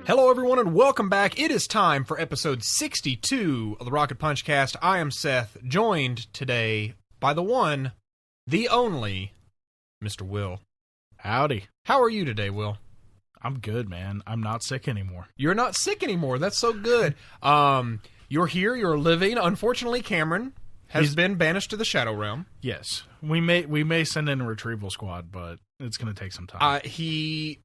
Hello, everyone, and welcome back. It is time for episode 62 of the Rocket Punch Cast. I am Seth, joined today by the one, the only, Mr. Will. Howdy. How are you today, Will? I'm good, man. I'm not sick anymore. You're not sick anymore. That's so good. You're here. You're living. Unfortunately, Cameron has been banished to the Shadow Realm. Yes. We may send in a retrieval squad, but it's going to take some time. He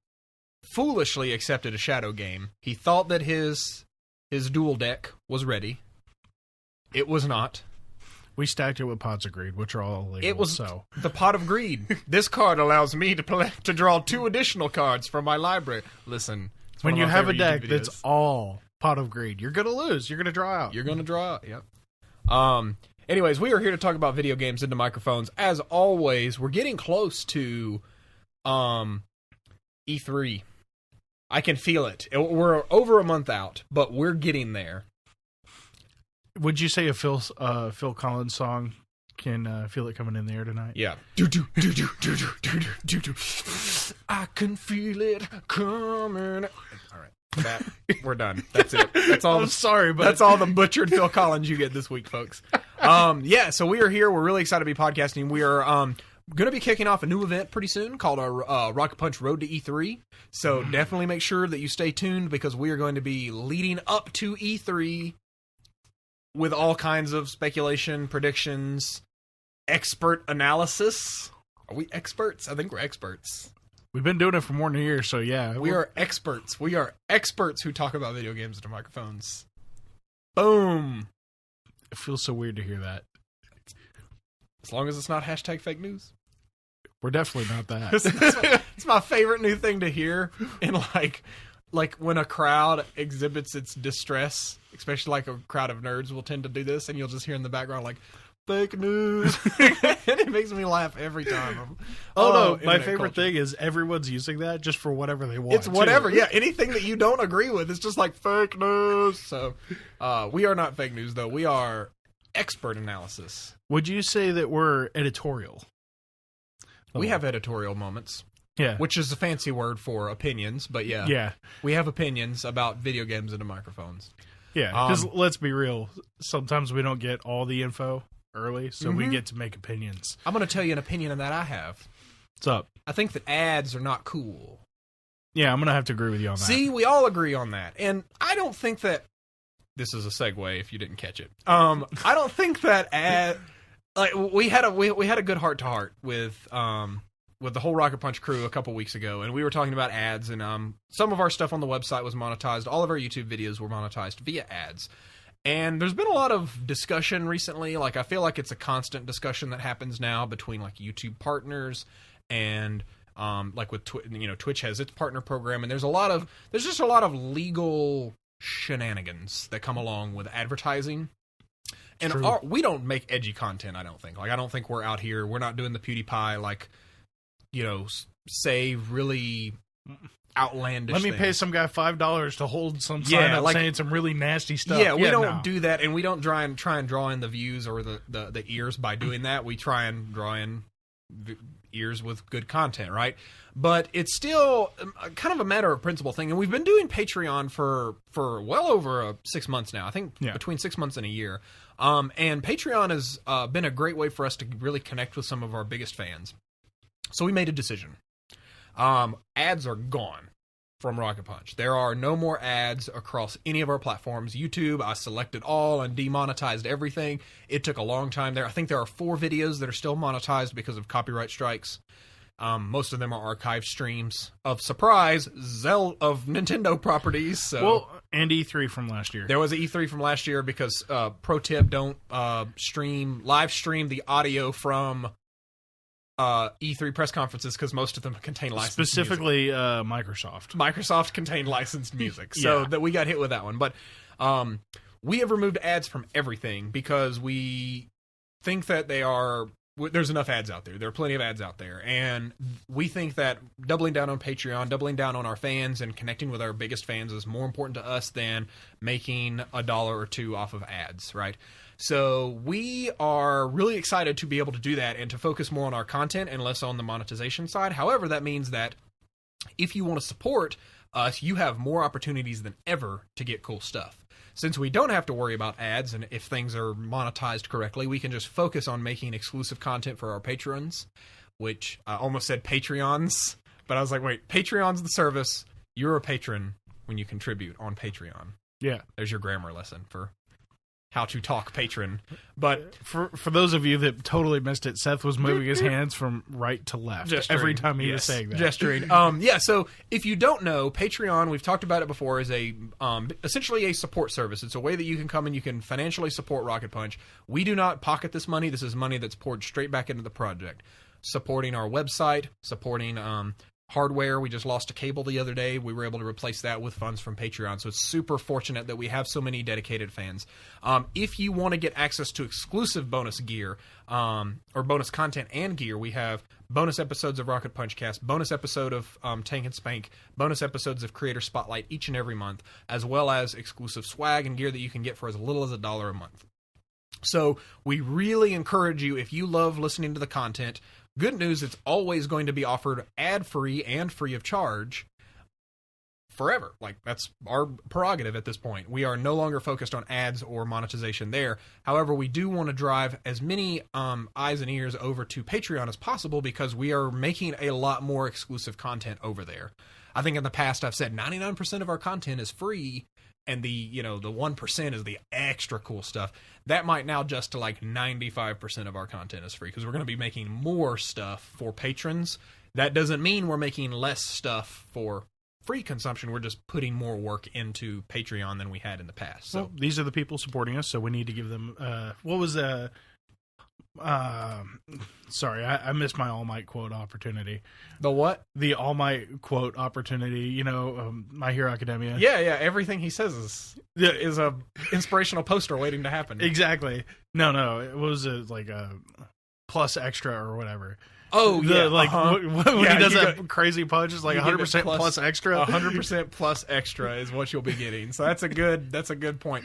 foolishly accepted a Shadow game. He thought that his dual deck was ready. It was not. We stacked it with Pots of Greed, which are all illegal. It was the Pot of Greed. This card allows me to draw 2 additional cards from my library. Listen, when you have a deck that's all Pot of Greed, you're going to lose. You're going to draw out. You're going to draw out, yep. Anyways, we are here to talk about video games into microphones. As always, we're getting close to E3. I can feel it. We're over a month out, but we're getting there. Would you say a Phil Collins song can feel it coming in the air tonight? Yeah. I can feel it coming. All right. We're done. That's it. That's all. I'm sorry, but that's all the butchered Phil Collins you get this week, folks. Yeah, so we are here. We're really excited to be podcasting. We are going to be kicking off a new event pretty soon called our Rocket Punch Road to E3. So definitely make sure that you stay tuned because we are going to be leading up to E3 with all kinds of speculation, predictions, expert analysis. Are we experts? I think we're experts. We've been doing it for more than a year, so yeah. We are experts. We are experts who talk about video games into microphones. Boom. It feels so weird to hear that. As long as it's not hashtag fake news. We're definitely not that. It's my favorite new thing to hear in like when a crowd exhibits its distress, especially like a crowd of nerds will tend to do this, and you'll just hear in the background like fake news. And it makes me laugh every time. No, my favorite thing is everyone's using that just for whatever they want. It's whatever, yeah. Anything that you don't agree with, it's just like fake news. So we are not fake news, though. We are expert analysis. Would you say that we're editorial? We have editorial moments. Yeah. Which is a fancy word for opinions, but yeah. Yeah. We have opinions about video games into microphones. Yeah, because let's be real, sometimes we don't get all the info early, so we get to make opinions. I'm going to tell you an opinion that I have. What's up? I think that ads are not cool. Yeah, I'm going to have to agree with you on that. See, we all agree on that. And I don't think that... This is a segue if you didn't catch it. I don't think that we had a good heart-to-heart with the whole Rocket Punch crew a couple weeks ago, and we were talking about ads, and some of our stuff on the website was monetized. All of our YouTube videos were monetized via ads. And there's been a lot of discussion recently. Like, I feel like it's a constant discussion that happens now between like YouTube partners and like with Twitch has its partner program, and there's just a lot of legal shenanigans that come along with advertising. And we don't make edgy content, I don't think. Like, I don't think we're out here. We're not doing the PewDiePie, like, say really outlandish Let me things. pay some guy $5 to hold some sign up saying some really nasty stuff. Yeah, we don't do that, and we don't try and draw in the views or the ears by doing that. We try and draw in ears with good content, right? But it's still kind of a matter of principle thing, and we've been doing Patreon for well over 6 months now. I think between 6 months and a year. And Patreon has been a great way for us to really connect with some of our biggest fans. So we made a decision. Ads are gone from Rocket Punch. There are no more ads across any of our platforms. YouTube, I selected all and demonetized everything. It took a long time there. I think there are 4 videos that are still monetized because of copyright strikes. Most of them are archived streams of surprise of Nintendo properties. So. Well, and E3 from last year. There was an E3 from last year because, pro tip, don't live stream the audio from E3 press conferences because most of them contain licensed specifically music. Microsoft. Microsoft contained licensed music, so that we got hit with that one. But we have removed ads from everything because we think that there's enough ads out there. There are plenty of ads out there, and we think that doubling down on Patreon, doubling down on our fans, and connecting with our biggest fans is more important to us than making $1 or $2 off of ads, right? So we are really excited to be able to do that and to focus more on our content and less on the monetization side. However, that means that if you want to support you have more opportunities than ever to get cool stuff. Since we don't have to worry about ads, and if things are monetized correctly, we can just focus on making exclusive content for our patrons, which I almost said Patreons, but I was like, wait, Patreon's the service. You're a patron when you contribute on Patreon. Yeah. There's your grammar lesson for how to talk patron. But for those of you that totally missed it, Seth was moving his hands from right to left every time he was saying that. Gesturing. So if you don't know, Patreon, we've talked about it before, is a essentially a support service. It's a way that you can come and you can financially support Rocket Punch. We do not pocket this money. This is money that's poured straight back into the project. Supporting our website, supporting hardware. We just lost a cable the other day. We were able to replace that with funds from Patreon. So it's super fortunate that we have so many dedicated fans. If you want to get access to exclusive bonus gear, or bonus content and gear, we have bonus episodes of Rocket Punch Cast, bonus episode of Tank and Spank, bonus episodes of Creator Spotlight each and every month, as well as exclusive swag and gear that you can get for as little as $1 a month. So we really encourage you, if you love listening to the content, good news, it's always going to be offered ad-free and free of charge forever. Like, that's our prerogative at this point. We are no longer focused on ads or monetization there. However, we do want to drive as many eyes and ears over to Patreon as possible because we are making a lot more exclusive content over there. I think in the past I've said 99% of our content is free, and the 1% is the extra cool stuff. That might now just to like 95% of our content is free because we're going to be making more stuff for patrons. That doesn't mean we're making less stuff for free consumption. We're just putting more work into Patreon than we had in the past. So these are the people supporting us, so we need to give them sorry, I missed my All Might quote opportunity. The what? The All Might quote opportunity. My Hero Academia. Yeah. Everything he says is a inspirational poster waiting to happen. Exactly. No. It was like a plus extra or whatever. Oh, yeah. When he does that crazy punch, it's like 100% plus extra. 100% plus extra is what you'll be getting. So that's a good point.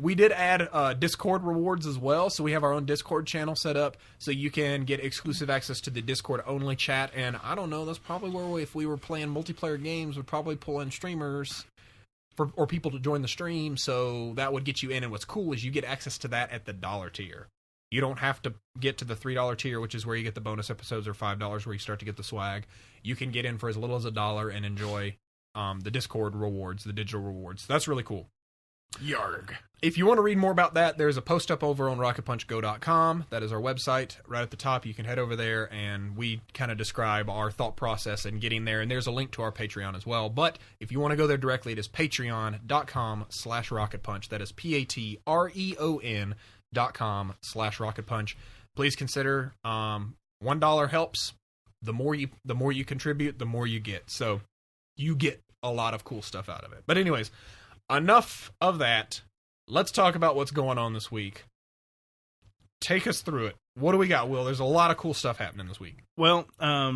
We did add Discord rewards as well. So we have our own Discord channel set up so you can get exclusive access to the Discord only chat. And I don't know, that's probably where if we were playing multiplayer games, we'd probably pull in streamers or people to join the stream. So that would get you in. And what's cool is you get access to that at the $1 tier. You don't have to get to the $3 tier, which is where you get the bonus episodes, or $5 where you start to get the swag. You can get in for as little as $1 and enjoy the Discord rewards, the digital rewards. That's really cool. Yarg. If you want to read more about that, there's a post up over on rocketpunchgo.com. That is our website. Right at the top, you can head over there, and we kind of describe our thought process in getting there. And there's a link to our Patreon as well. But if you want to go there directly, it is patreon.com/rocketpunch. That is patreon.com/rocketpunch. Please consider $1 helps. The more you contribute, the more you get. So you get a lot of cool stuff out of it. But anyways, enough of that. Let's talk about what's going on this week. Take us through it. What do we got, Will? There's a lot of cool stuff happening this week. Well,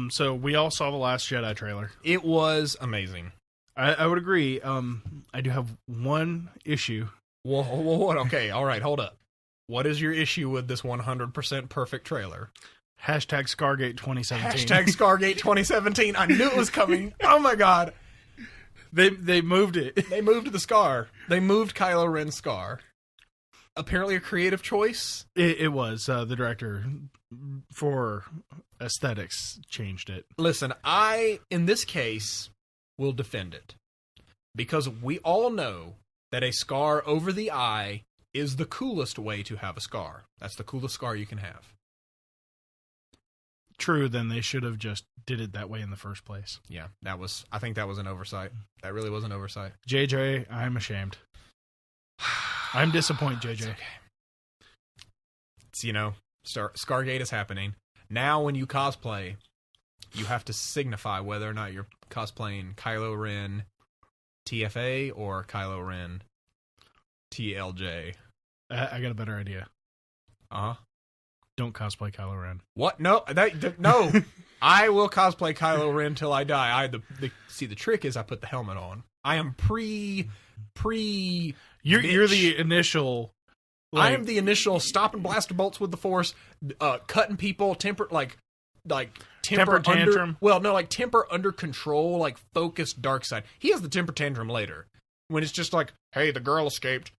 so we all saw the Last Jedi trailer. It was amazing. I would agree. I do have one issue. What? Okay, all right, hold up. What is your issue with this 100% perfect trailer? Hashtag Scargate 2017. Hashtag Scargate 2017. I knew it was coming. Oh my god. They moved it. They moved the scar. They moved Kylo Ren's scar. Apparently a creative choice. It was. The director, for aesthetics, changed it. Listen, I, in this case, will defend it. Because we all know that a scar over the eye is the coolest way to have a scar. That's the coolest scar you can have. True, then they should have just did it that way in the first place. Yeah, I think that was an oversight. That really was an oversight. JJ, I'm ashamed. I'm disappointed, JJ. Okay. It's, Scargate is happening. Now when you cosplay, you have to signify whether or not you're cosplaying Kylo Ren TFA or Kylo Ren TLJ. I got a better idea. Uh-huh. Don't cosplay Kylo Ren. What? No, no. I will cosplay Kylo Ren till I die. See, the trick is I put the helmet on. I am pre. You're the initial. I am the initial stopping blaster bolts with the Force, cutting people, like temper tantrum. Like temper under control, like focused dark side. He has the temper tantrum later when it's just like, hey, the girl escaped.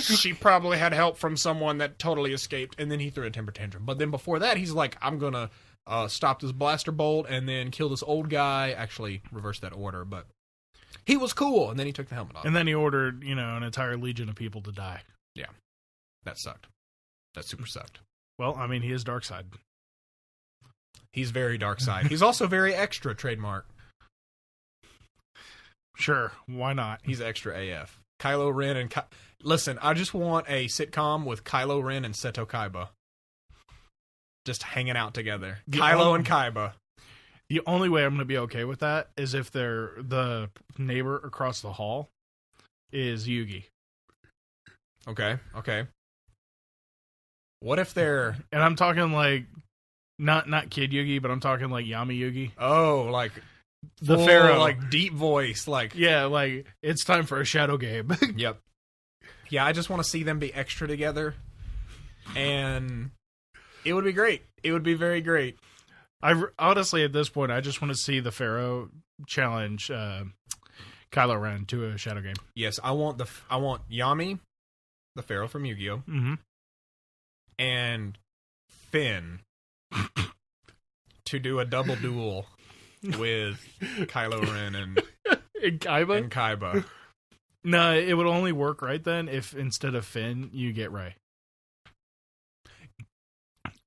She probably had help from someone that totally escaped, and then he threw a temper tantrum. But then before that, he's like, I'm gonna stop this blaster bolt and then kill this old guy. Actually, reverse that order, but he was cool, and then he took the helmet off. And then he ordered, an entire legion of people to die. Yeah, that sucked. That super sucked. Well, I mean, he is dark side. He's very dark side. He's also very extra, trademark. Sure, why not? He's extra AF. Kylo Ren and... Listen, I just want a sitcom with Kylo Ren and Seto Kaiba. Just hanging out together. Kylo and Kaiba. The only way I'm going to be okay with that is if they're the neighbor across the hall is Yugi. Okay. What if they're... And I'm talking like... Not Kid Yugi, but I'm talking like Yami Yugi. Oh, like... The full, Pharaoh. Like, deep voice. Like... Yeah, like, it's time for a shadow game. Yep. Yeah, I just want to see them be extra together. And it would be great. It would be very great. Honestly, at this point, I just want to see the Pharaoh challenge Kylo Ren to a shadow game. Yes, I want Yami, the Pharaoh from Yu-Gi-Oh, and Finn to do a double duel with Kylo Ren and Kaiba. No, it would only work right then if instead of Finn, you get Rey.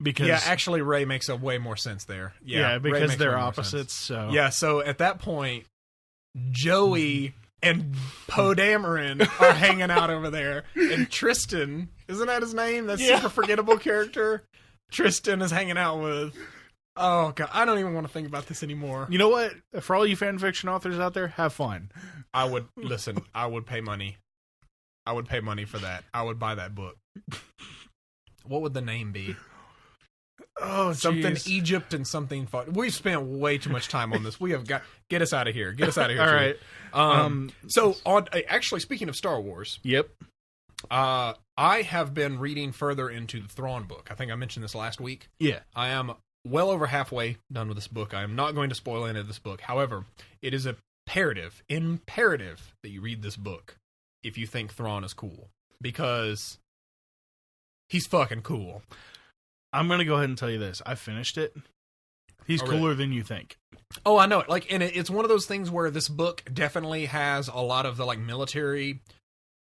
Because actually, Rey makes a way more sense there. Yeah, because they're opposites. So so at that point, Joey and Poe Dameron are hanging out over there, and Tristan, isn't that his name? That super forgettable character. Tristan is hanging out with. Oh god, I don't even want to think about this anymore. You know what? For all you fan fiction authors out there, have fun. I would listen. I would pay money. I would pay money for that. I would buy that book. What would the name be? Oh, something geez. Egypt and something fun. We've spent way too much time on this. We have got get us out of here. Get us out of here. All right. So on actually speaking of Star Wars. Yep. I have been reading further into the Thrawn book. I think I mentioned this last week. Yeah. I am well over halfway done with this book. I am not going to spoil any of this book. However, it is imperative that you read this book if you think Thrawn is cool, because he's fucking cool. I'm going to go ahead and tell you this. I finished it. He's cooler than you think. Oh, I know it. Like, and it's one of those things where this book definitely has a lot of the like military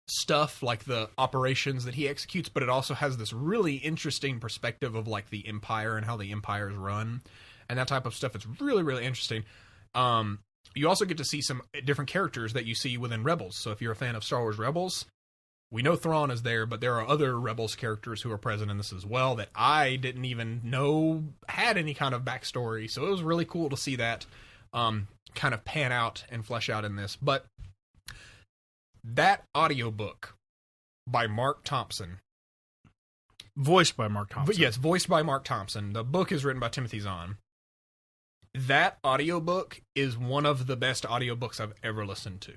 stuff, like the operations that he executes, but it also has this really interesting perspective of like the Empire and how the Empire is run and that type of stuff. It's really, really interesting. You also get to see some different characters that you see within Rebels. So if you're a fan of Star Wars Rebels, we know Thrawn is there, but there are other Rebels characters who are present in this as well that I didn't even know had any kind of backstory. So it was really cool to see that kind of pan out and flesh out in this. But that audiobook by Mark Thompson. Voiced by Mark Thompson. But yes, voiced by Mark Thompson. The book is written by Timothy Zahn. That audiobook is one of the best audiobooks I've ever listened to.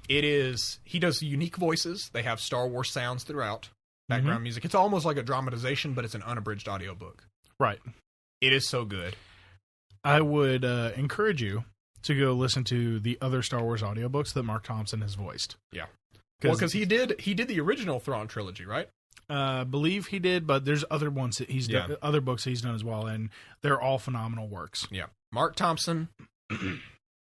It is, he does unique voices. They have Star Wars sounds throughout, background music. It's almost like a dramatization, but it's an unabridged audiobook. Right. It is so good. I would encourage you to go listen to the other Star Wars audiobooks that Mark Thompson has voiced. Yeah. Well, because he did the original Thrawn trilogy, right? Believe he did, but there's other ones that he's done, other books he's done as well, and they're all phenomenal works. Yeah. Mark Thompson,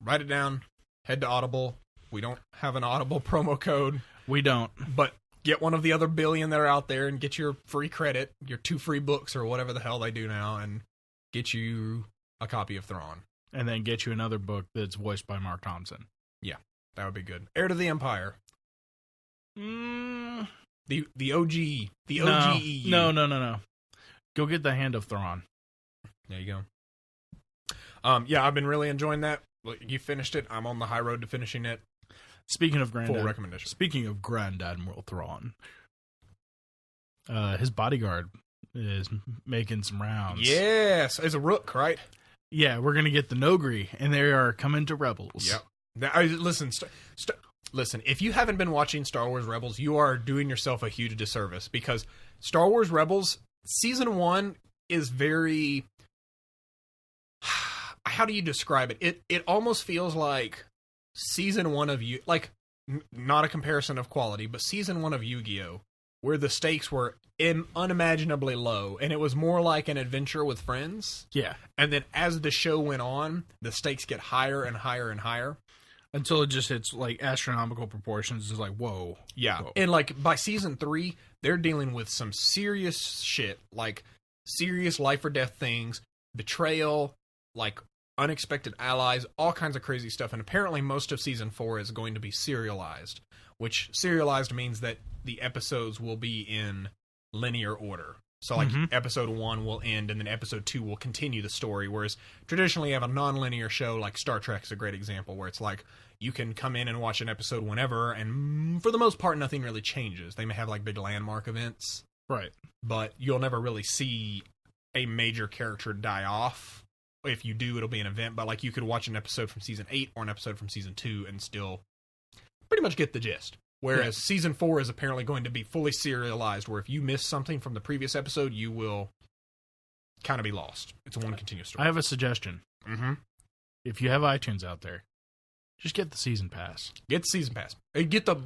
write it down, head to Audible. We don't have an Audible promo code. We don't. But get one of the other billion that are out there and get your free credit, your 2 free books or whatever the hell they do now, and get you a copy of Thrawn. And then get you another book that's voiced by Mark Thompson. Yeah, that would be good. Heir to the Empire. The OG. The OG EU. No. Go get the Hand of Thrawn. There you go. Yeah, I've been really enjoying that. You finished it. I'm on the high road to finishing it. Speaking of Grand full recommendation. Speaking of Grand Admiral Thrawn, his bodyguard is making some rounds. Yes, it's a rook, right? Yeah, we're gonna get the Nogri, and they are coming to Rebels. Yep. Now, listen, listen. If you haven't been watching Star Wars Rebels, you are doing yourself a huge disservice, because Star Wars Rebels Season 1 is very how do you describe it? It almost feels like season 1 of like not a comparison of quality, but season 1 of Yu-Gi-Oh, where the stakes were unimaginably low, and it was more like an adventure with friends. Yeah. And then as the show went on, the stakes get higher and higher and higher. Until it just hits, like, astronomical proportions. It's like, whoa. Yeah. Whoa. And, like, by season 3, they're dealing with some serious shit, like serious life or death things, betrayal, like unexpected allies, all kinds of crazy stuff. And apparently most of season 4 is going to be serialized, which serialized means that the episodes will be in linear order. So, like, episode 1 will end, and then episode 2 will continue the story, whereas traditionally you have a non-linear show, like Star Trek is a great example, where it's like, you can come in and watch an episode whenever, and for the most part, nothing really changes. They may have, like, big landmark events. Right. But you'll never really see a major character die off. If you do, it'll be an event, but, like, you could watch an episode from season 8 or an episode from season 2 and still pretty much get the gist. Whereas season 4 is apparently going to be fully serialized, where if you miss something from the previous episode, you will kind of be lost. It's one continuous story. I have a suggestion. If you have iTunes out there, just get the season pass. Get the season pass. Get the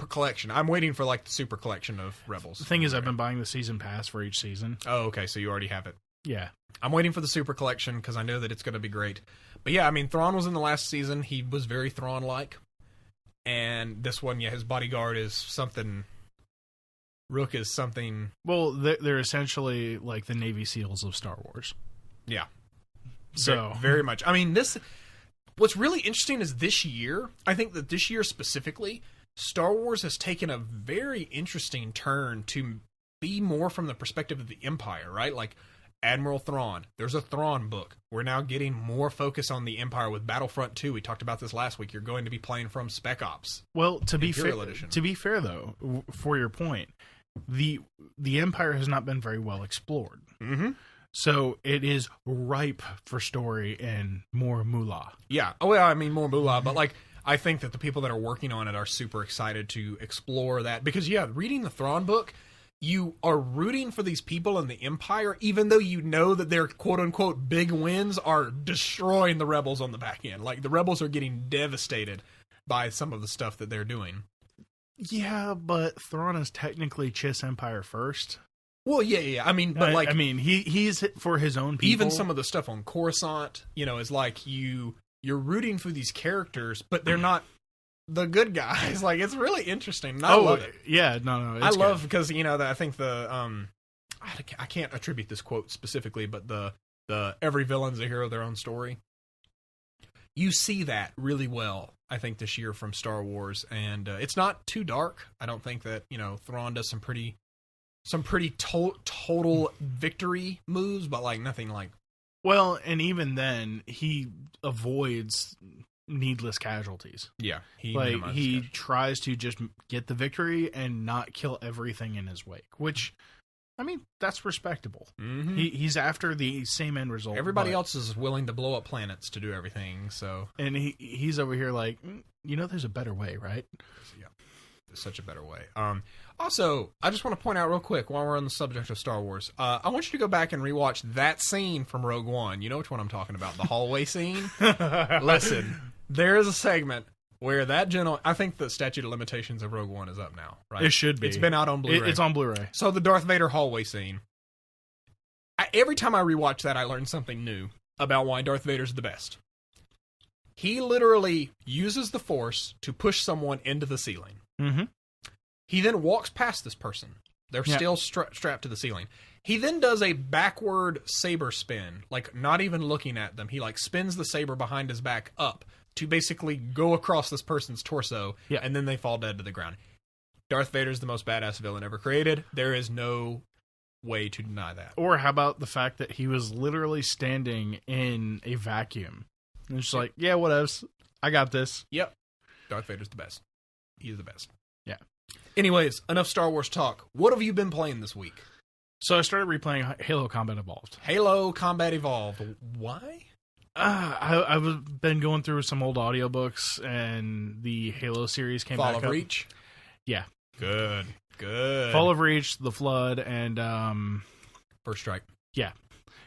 collection. I'm waiting for, like, the super collection of Rebels. The thing is, I've been buying the season pass for each season. Oh, okay, so you already have it. Yeah. I'm waiting for the super collection because I know that it's going to be great. But yeah, I mean, Thrawn was in the last season. He was very Thrawn-like. And this one, yeah, his bodyguard is something. Rook is something. Well, they're essentially like the Navy SEALs of Star Wars. Yeah. So very much. I mean, what's really interesting is this year, I think that this year specifically, Star Wars has taken a very interesting turn to be more from the perspective of the Empire, right? Like, Admiral Thrawn. There's a Thrawn book. We're now getting more focus on the Empire with Battlefront 2. We talked about this last week. You're going to be playing from Spec Ops. Well, to be fair though, for your point, the Empire has not been very well explored. So it is ripe for story and more moolah. Yeah. Oh, yeah, I mean, more moolah, but, like, I think that the people that are working on it are super excited to explore that. Because, yeah, reading the Thrawn book, you are rooting for these people in the Empire, even though you know that their quote-unquote big wins are destroying the Rebels on the back end. Like, the Rebels are getting devastated by some of the stuff that they're doing. Yeah, but Thrawn is technically Chiss Empire first. Well, yeah. I mean, but, like... I mean, he's for his own people. Even some of the stuff on Coruscant, is like you're rooting for these characters, but they're not the good guys. Like, it's really interesting. I love it. Yeah, no. I love because I think I can't attribute this quote specifically, but the every villain's a hero of their own story. You see that really well, I think, this year from Star Wars, and it's not too dark. I don't think that Thrawn does some pretty total victory moves, but, like, nothing like. Well, and even then, he avoids needless casualties. Yeah, he tries to just get the victory and not kill everything in his wake, which, I mean, that's respectable. He's after the same end result. Everybody else is willing to blow up planets to do everything, so. And he's over here like, there's a better way, right? Yeah, there's such a better way. Also, I just want to point out real quick while we're on the subject of Star Wars, I want you to go back and rewatch that scene from Rogue One. You know which one I'm talking about, the hallway scene? Listen, there is a segment where that I think the statute of limitations of Rogue One is up now, right? It should be. It's been out on Blu-ray. It's on Blu-ray. So the Darth Vader hallway scene, every time I rewatch that, I learn something new about why Darth Vader's the best. He literally uses the Force to push someone into the ceiling. He then walks past this person. They're still strapped to the ceiling. He then does a backward saber spin, like not even looking at them. He, like, spins the saber behind his back up to basically go across this person's torso, and then they fall dead to the ground. Darth Vader's the most badass villain ever created. There is no way to deny that. Or how about the fact that he was literally standing in a vacuum? And it's like, yeah, what else? I got this. Yep. Darth Vader's the best. He's the best. Yeah. Anyways, enough Star Wars talk. What have you been playing this week? So I started replaying Halo Combat Evolved. Halo Combat Evolved. Why? I've been going through some old audiobooks, and the Halo series came back up. Fall of Reach? Yeah. Good. Fall of Reach, The Flood, and... First Strike. Yeah.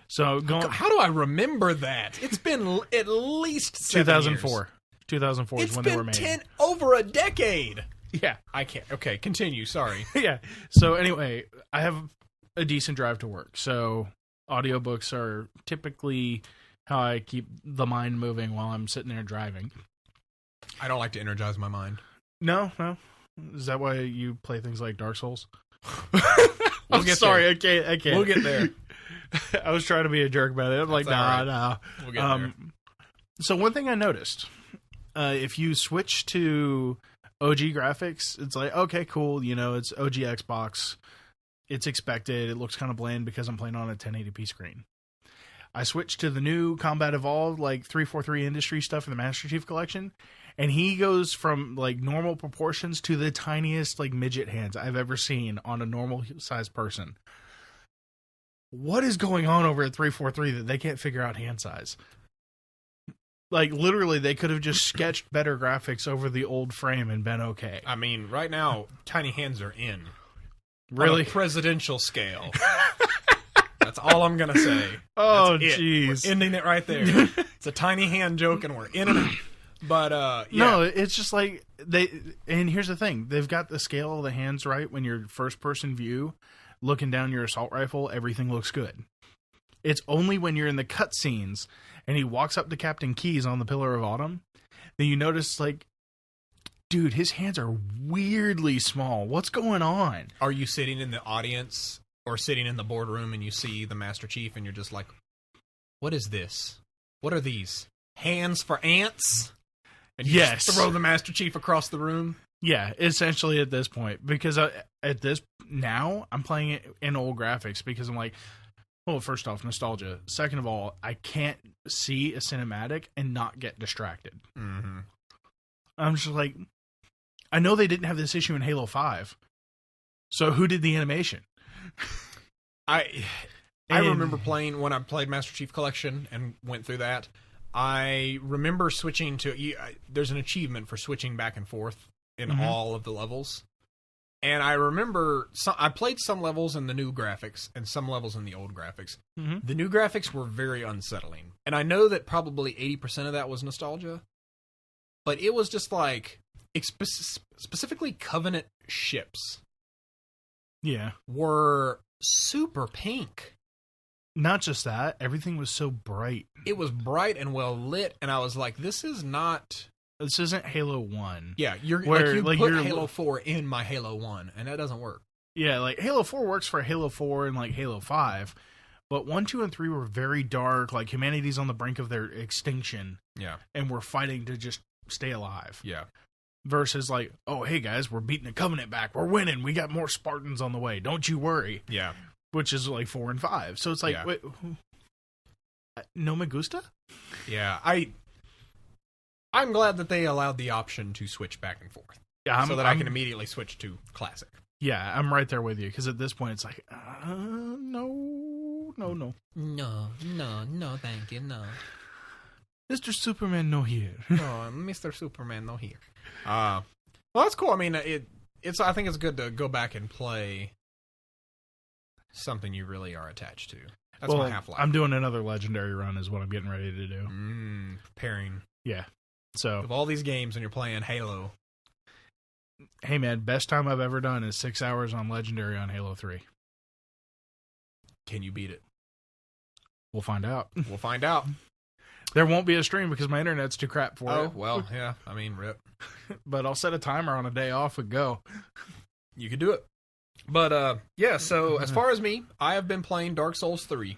So how do I remember that? It's been at least 2004. Years. 2004 is when they were made. It's been over a decade. Yeah. I can't. Okay, continue. Sorry. Yeah. So anyway, I have a decent drive to work. So audiobooks are typically how I keep the mind moving while I'm sitting there driving. I don't like to energize my mind. No. Is that why you play things like Dark Souls? I'm sorry, I can't. We'll get there. I was trying to be a jerk about it. I'm like, nah. We'll get there. So one thing I noticed, if you switch to OG graphics, it's like, okay, cool. You know, it's OG Xbox. It's expected. It looks kind of bland because I'm playing on a 1080p screen. I switched to the new Combat Evolved, like 343 Industry stuff in the Master Chief Collection, and he goes from like normal proportions to the tiniest like midget hands I've ever seen on a normal sized person. What is going on over at 343 that they can't figure out hand size? Like, literally, they could have just sketched better graphics over the old frame and been okay. I mean, right now, tiny hands are in. Really? On a presidential scale. That's all I'm going to say. Oh, jeez. We're ending it right there. It's a tiny hand joke, and we're in and out. But, yeah. No, it's just like, and here's the thing. They've got the scale of the hands right when you're first-person view, looking down your assault rifle, everything looks good. It's only when you're in the cutscenes and he walks up to Captain Keyes on the Pillar of Autumn that you notice, like, dude, his hands are weirdly small. What's going on? Are you sitting in the audience or sitting in the boardroom and you see the Master Chief and you're just like, what is this? What are these? Hands for ants? And you just throw the Master Chief across the room? Yeah, essentially at this point. Because now, I'm playing it in old graphics because I'm like, well, first off, nostalgia. Second of all, I can't see a cinematic and not get distracted. Mm-hmm. I'm just like, I know they didn't have this issue in Halo 5. So who did the animation? I remember playing, when I played Master Chief Collection and went through that, I remember switching to, there's an achievement for switching back and forth in all of the levels. And I remember, I played some levels in the new graphics and some levels in the old graphics. Mm-hmm. The new graphics were very unsettling. And I know that probably 80% of that was nostalgia. But it was just like, specifically Covenant ships. Yeah. Were super pink. Not just that, everything was so bright. It was bright and well lit, and I was like, this isn't Halo 1. Yeah, you put Halo 4 in my Halo 1, and that doesn't work. Yeah, like Halo 4 works for Halo 4 and like Halo 5, but 1, 2, and 3 were very dark, like humanity's on the brink of their extinction. Yeah. And we're fighting to just stay alive. Yeah. Versus like, oh, hey guys, we're beating the Covenant back. We're winning. We got more Spartans on the way. Don't you worry. Yeah. Which is like 4 and 5. So it's like, wait, no me gusta? Yeah, I'm glad that they allowed the option to switch back and forth. Yeah, so that I can immediately switch to Classic. Yeah, I'm right there with you. Because at this point, it's like, no. No, thank you, no. Mr. Superman, no here. No, Mr. Superman, no here. Well, that's cool. I mean, I think it's good to go back and play something you really are attached to. That's my Half-Life. I'm doing another Legendary run is what I'm getting ready to do. Preparing. Yeah. So of all these games and you're playing Halo. Hey man, best time I've ever done is 6 hours on Legendary on Halo 3. Can you beat it? We'll find out. We'll find out. There won't be a stream because my internet's too crap for it. Oh, well, yeah. I mean, rip. But I'll set a timer on a day off and go. You could do it. But, yeah, so as far as me, I have been playing Dark Souls 3.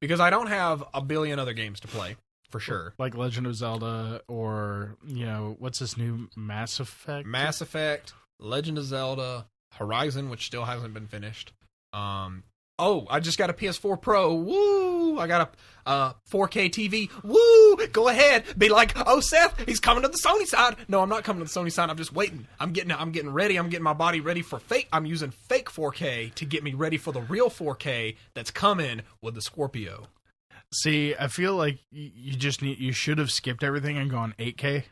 Because I don't have a billion other games to play, for sure. Like Legend of Zelda or, what's this new Mass Effect? Mass Effect, Legend of Zelda, Horizon, which still hasn't been finished. I just got a PS4 Pro. Woo! I got a 4K TV. Woo! Go ahead. Be like, oh, Seth, he's coming to the Sony side. No, I'm not coming to the Sony side. I'm just waiting. I'm getting ready. I'm getting my body ready for fake. I'm using fake 4K to get me ready for the real 4K that's coming with the Scorpio. See, I feel like you should have skipped everything and gone 8K.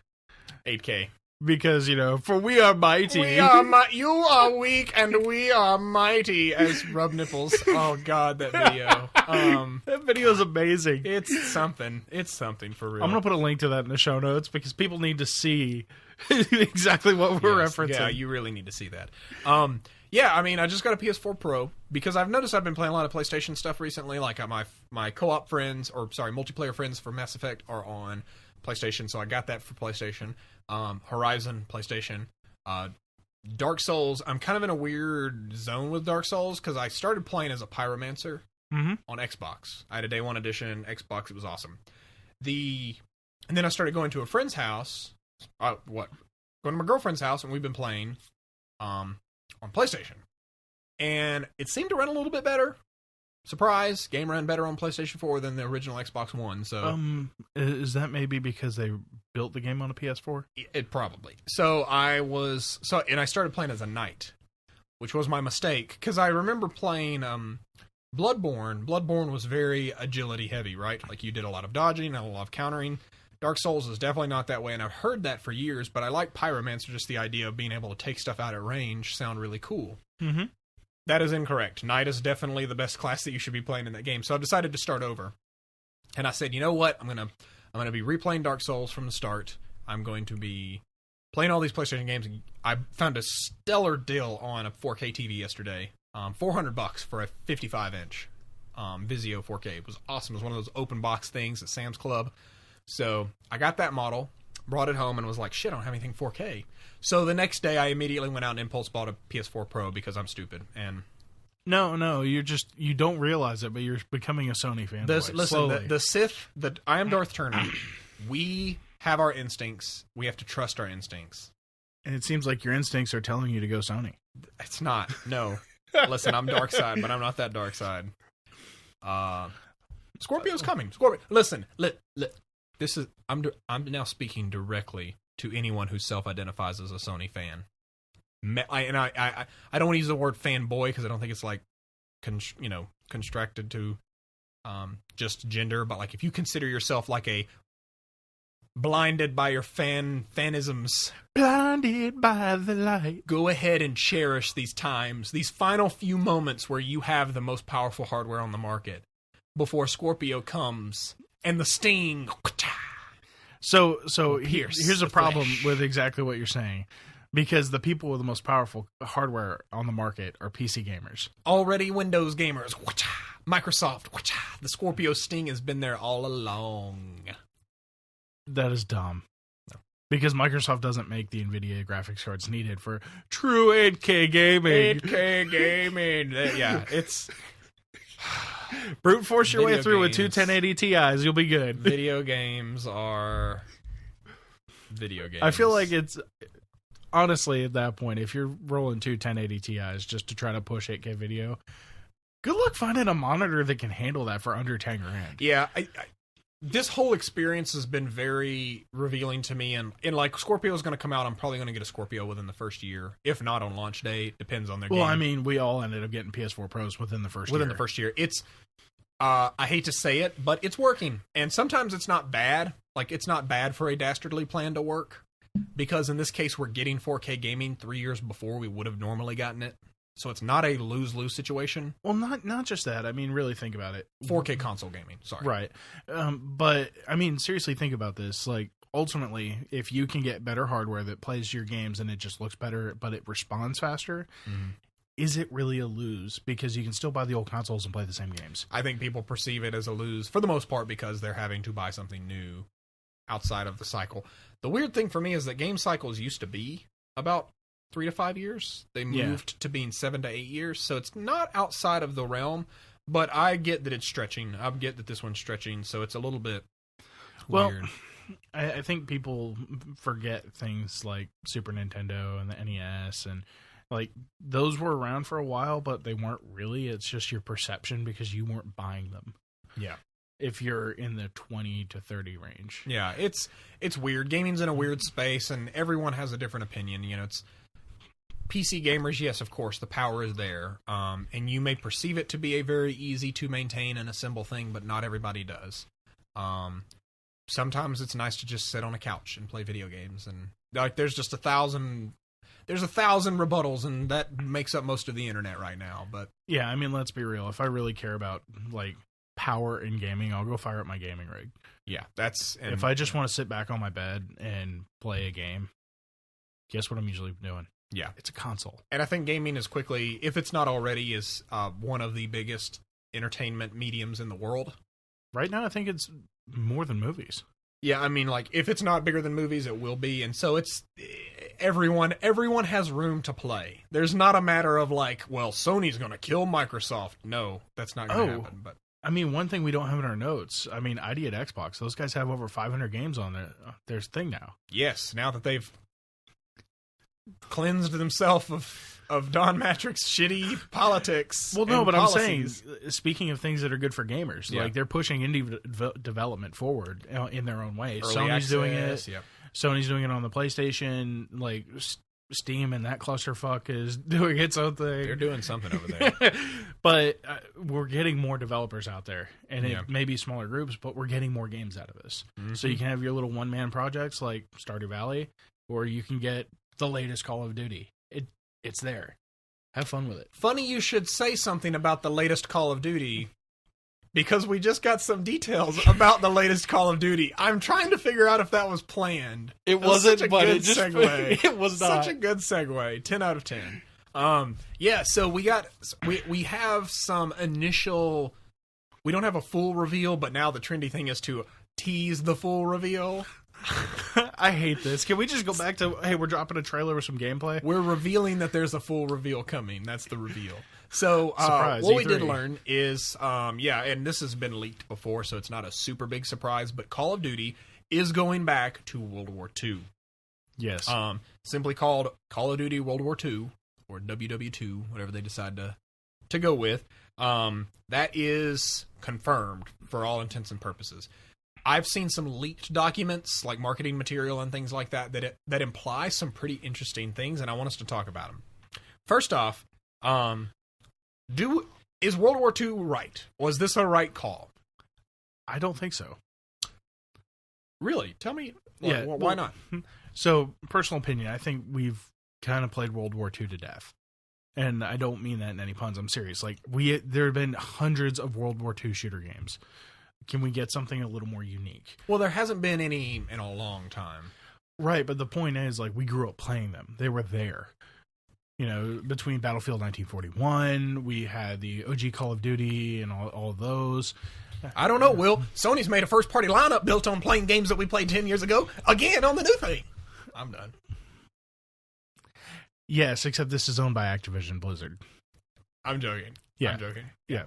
8K. Because, for we are mighty. You are weak and we are mighty as rub nipples. Oh, God, that video. That video is amazing. It's something. It's something for real. I'm going to put a link to that in the show notes because people need to see exactly what we're referencing. Yeah, you really need to see that. Yeah, I mean, I just got a PS4 Pro because I've noticed I've been playing a lot of PlayStation stuff recently. Like my co-op friends, multiplayer friends for Mass Effect are on PlayStation, so I got that for PlayStation. Horizon, PlayStation. Dark Souls, I'm kind of in a weird zone with Dark Souls because I started playing as a pyromancer on Xbox. I had a Day 1 edition Xbox. It was awesome. And then I started going to a friend's house. Going to my girlfriend's house, and we've been playing on PlayStation. And it seemed to run a little bit better. Surprise, game ran better on PlayStation 4 than the original Xbox One. So, is that maybe because they built the game on a PS4? It probably. And I started playing as a knight, which was my mistake because I remember playing Bloodborne. Bloodborne was very agility heavy, right? Like you did a lot of dodging and a lot of countering. Dark Souls is definitely not that way, and I've heard that for years. But I like Pyromancer, just the idea of being able to take stuff out at range sound really cool. Mm-hmm. That is incorrect. Knight is definitely the best class that you should be playing in that game. So I've decided to start over. And I said, you know what? I'm gonna be replaying Dark Souls from the start. I'm going to be playing all these PlayStation games. I found a stellar deal on a 4K TV yesterday. $400 for a 55-inch Vizio 4K. It was awesome. It was one of those open box things at Sam's Club. So I got that model, brought it home, and was like, shit, I don't have anything 4K. So the next day, I immediately went out and impulse bought a PS4 Pro because I'm stupid. And no, you don't realize it, but you're becoming a Sony fan. Listen, the Sith, I am Darth Turner. We have our instincts. We have to trust our instincts. And it seems like your instincts are telling you to go Sony. It's not. No. Listen, I'm dark side, but I'm not that dark side. Scorpio's coming. Listen, I'm now speaking directly to anyone who self-identifies as a Sony fan. I don't want to use the word fanboy because I don't think it's like, constructed to just gender. But like, if you consider yourself like a blinded by your fanisms, blinded by the light, go ahead and cherish these times, these final few moments where you have the most powerful hardware on the market before Scorpio comes and the sting. So here's a problem with exactly what you're saying. Because the people with the most powerful hardware on the market are PC gamers. Already Windows gamers. Microsoft. The Scorpio Sting has been there all along. That is dumb. No. Because Microsoft doesn't make the NVIDIA graphics cards needed for true 8K gaming. 8K gaming. Yeah, it's... Brute force your way through with two 1080 Ti's. You'll be good. Video games are... video games. I feel like it's... Honestly, at that point, if you're rolling two 1080 Ti's just to try to push 8K video, good luck finding a monitor that can handle that for under 10 grand. Yeah, this whole experience has been very revealing to me. And like, Scorpio is going to come out. I'm probably going to get a Scorpio within the first year, if not on launch day. Depends on their game. Well, I mean, we all ended up getting PS4 Pros within the first year. It's, I hate to say it, but it's working. And sometimes it's not bad. Like, it's not bad for a dastardly plan to work. Because in this case, we're getting 4K gaming 3 years before we would have normally gotten it. So it's not a lose-lose situation. Well, not just that. I mean, really think about it. 4K console gaming, sorry. Right. But, I mean, seriously think about this. Like, ultimately, if you can get better hardware that plays your games and it just looks better, but it responds faster, is it really a lose? Because you can still buy the old consoles and play the same games. I think people perceive it as a lose, for the most part, because they're having to buy something new outside of the cycle. The weird thing for me is that game cycles used to be about 3 to 5 years. They moved to being 7 to 8 years, so it's not outside of the realm, but I get that it's stretching. I get that this one's stretching, so it's a little bit weird. I think people forget things like Super Nintendo and the NES, and like those were around for a while, but they weren't really. It's just your perception because you weren't buying them. Yeah. If you're in the 20 to 30 range. Yeah, it's weird. Gaming's in a weird space, and everyone has a different opinion. You know, it's PC gamers, yes, of course, the power is there. And you may perceive it to be a very easy to maintain and assemble thing, but not everybody does. sometimes it's nice to just sit on a couch and play video games, and like there's a thousand rebuttals, and that makes up most of the internet right now. But yeah, I mean, let's be real. If I really care about like power in gaming, I'll go fire up my gaming rig. Yeah, if I just want to sit back on my bed and play a game, guess what I'm usually doing? Yeah, it's a console. And I think gaming is quickly, if it's not already, is one of the biggest entertainment mediums in the world. Right now, I think it's more than movies. Yeah, I mean, like, if it's not bigger than movies, it will be. And so it's everyone has room to play. There's not a matter of like, well, Sony's going to kill Microsoft. No, that's not going to happen. But I mean, one thing we don't have in our notes, I mean, ID at Xbox, those guys have over 500 games on their thing now. Yes, now that they've cleansed themselves of Don Matrick's shitty politics. Well, no, but policies. I'm saying, speaking of things that are good for gamers, like they're pushing indie development forward in their own way. Early Sony's access, doing it. Yep. Sony's doing it on the PlayStation. Like Steam and that clusterfuck is doing its own thing. They're doing something over there. But we're getting more developers out there, and it may be smaller groups, but we're getting more games out of this. Mm-hmm. So you can have your little one-man projects like Stardew Valley, or you can get the latest Call of Duty. It's there. Have fun with it. Funny you should say something about the latest Call of Duty, because we just got some details about the latest Call of Duty. I'm trying to figure out if that was planned. It wasn't, but it just segue. It was not. Such a good segue. 10 out of 10. Yeah, so we have some initial. We don't have a full reveal, but now the trendy thing is to tease the full reveal. I hate this. Can we just go back to, hey, we're dropping a trailer with some gameplay? We're revealing that there's a full reveal coming. That's the reveal. So surprise, what E3. we did learn is, and this has been leaked before, so it's not a super big surprise, but Call of Duty is going back to World War II. Yes. Simply called Call of Duty World War II, or WW2, whatever they decide to go with. That is confirmed for all intents and purposes. I've seen some leaked documents, like marketing material and things like that, that imply some pretty interesting things, and I want us to talk about them. First off, is World War II right? Was this a right call? I don't think so. Really? Tell me. Yeah, why not? So, personal opinion, I think we've kind of played World War II to death. And I don't mean that in any puns. I'm serious. Like, there have been hundreds of World War II shooter games. Can we get something a little more unique? Well, there hasn't been any in a long time. Right, but the point is, like, we grew up playing them. They were there. You know, between Battlefield 1941, we had the OG Call of Duty and all of those. I don't know, Will. Sony's made a first-party lineup built on playing games that we played 10 years ago, again on the new thing. I'm done. Yes, except this is owned by Activision Blizzard. I'm joking. Yeah. I'm joking. Yeah.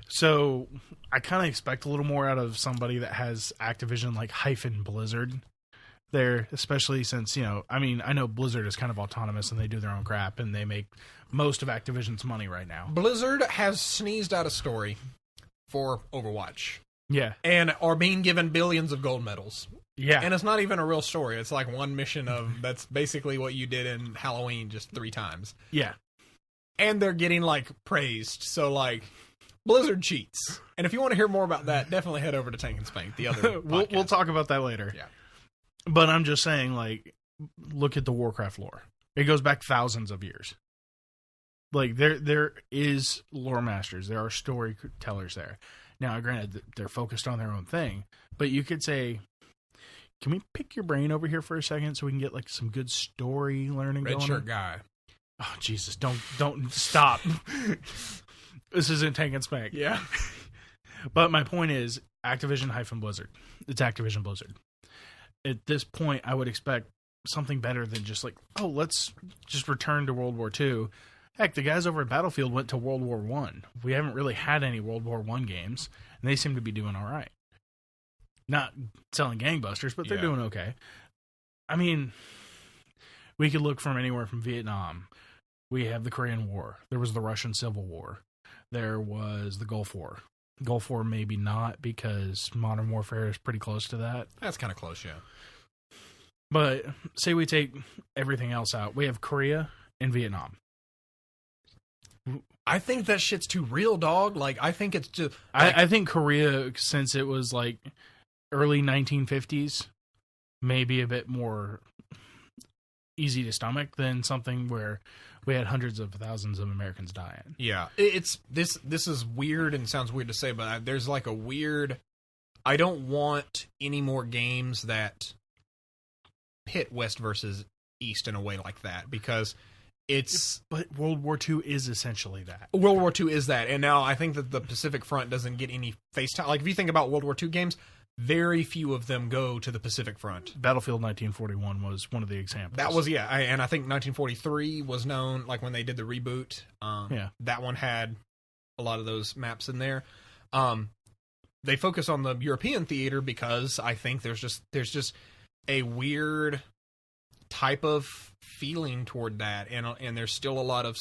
So I kind of expect a little more out of somebody that has Activision like -Blizzard there, especially since, you know, I mean, I know Blizzard is kind of autonomous and they do their own crap and they make most of Activision's money right now. Blizzard has sneezed out a story for Overwatch. Yeah. And are being given billions of gold medals. Yeah. And it's not even a real story. It's like one mission of, that's basically what you did in Halloween just 3 times. Yeah. And they're getting, like, praised. So, like, Blizzard cheats. And if you want to hear more about that, definitely head over to Tank and Spank, the other we'll talk about that later. Yeah. But I'm just saying, like, look at the Warcraft lore. It goes back thousands of years. Like, there is lore masters. There are storytellers there. Now, granted, they're focused on their own thing. But you could say, can we pick your brain over here for a second so we can get, like, some good story learning going on? Red shirt guy. Oh, Jesus, don't stop. This isn't Tank and Spank. Yeah. But my point is, Activision-Blizzard. It's Activision Blizzard. At this point, I would expect something better than just like, oh, let's just return to World War II. Heck, the guys over at Battlefield went to World War I. We haven't really had any World War I games, and they seem to be doing all right. Not selling gangbusters, but they're doing okay. I mean, we could look from anywhere from Vietnam. We have the Korean War. There was the Russian Civil War. There was the Gulf War. Gulf War maybe not, because Modern Warfare is pretty close to that. That's kind of close, yeah. But say we take everything else out. We have Korea and Vietnam. I think that shit's too real, dog. Like, I think it's just... Like, I think Korea, since it was like early 1950s may be a bit more easy to stomach than something where we had hundreds of thousands of Americans dying. Yeah, it's this is weird and sounds weird to say, but there's like a weird. I don't want any more games that pit West versus East in a way like that, because it's. But World War II is essentially that. World War II is that, and now I think that the Pacific Front doesn't get any face time. Like if you think about World War II games, very few of them go to the Pacific Front. Battlefield 1941 was one of the examples. That was, yeah, and I think 1943 was known, like when they did the reboot. Yeah. That one had a lot of those maps in there. They focus on the European theater because I think there's just a weird type of feeling toward that, and there's still a lot of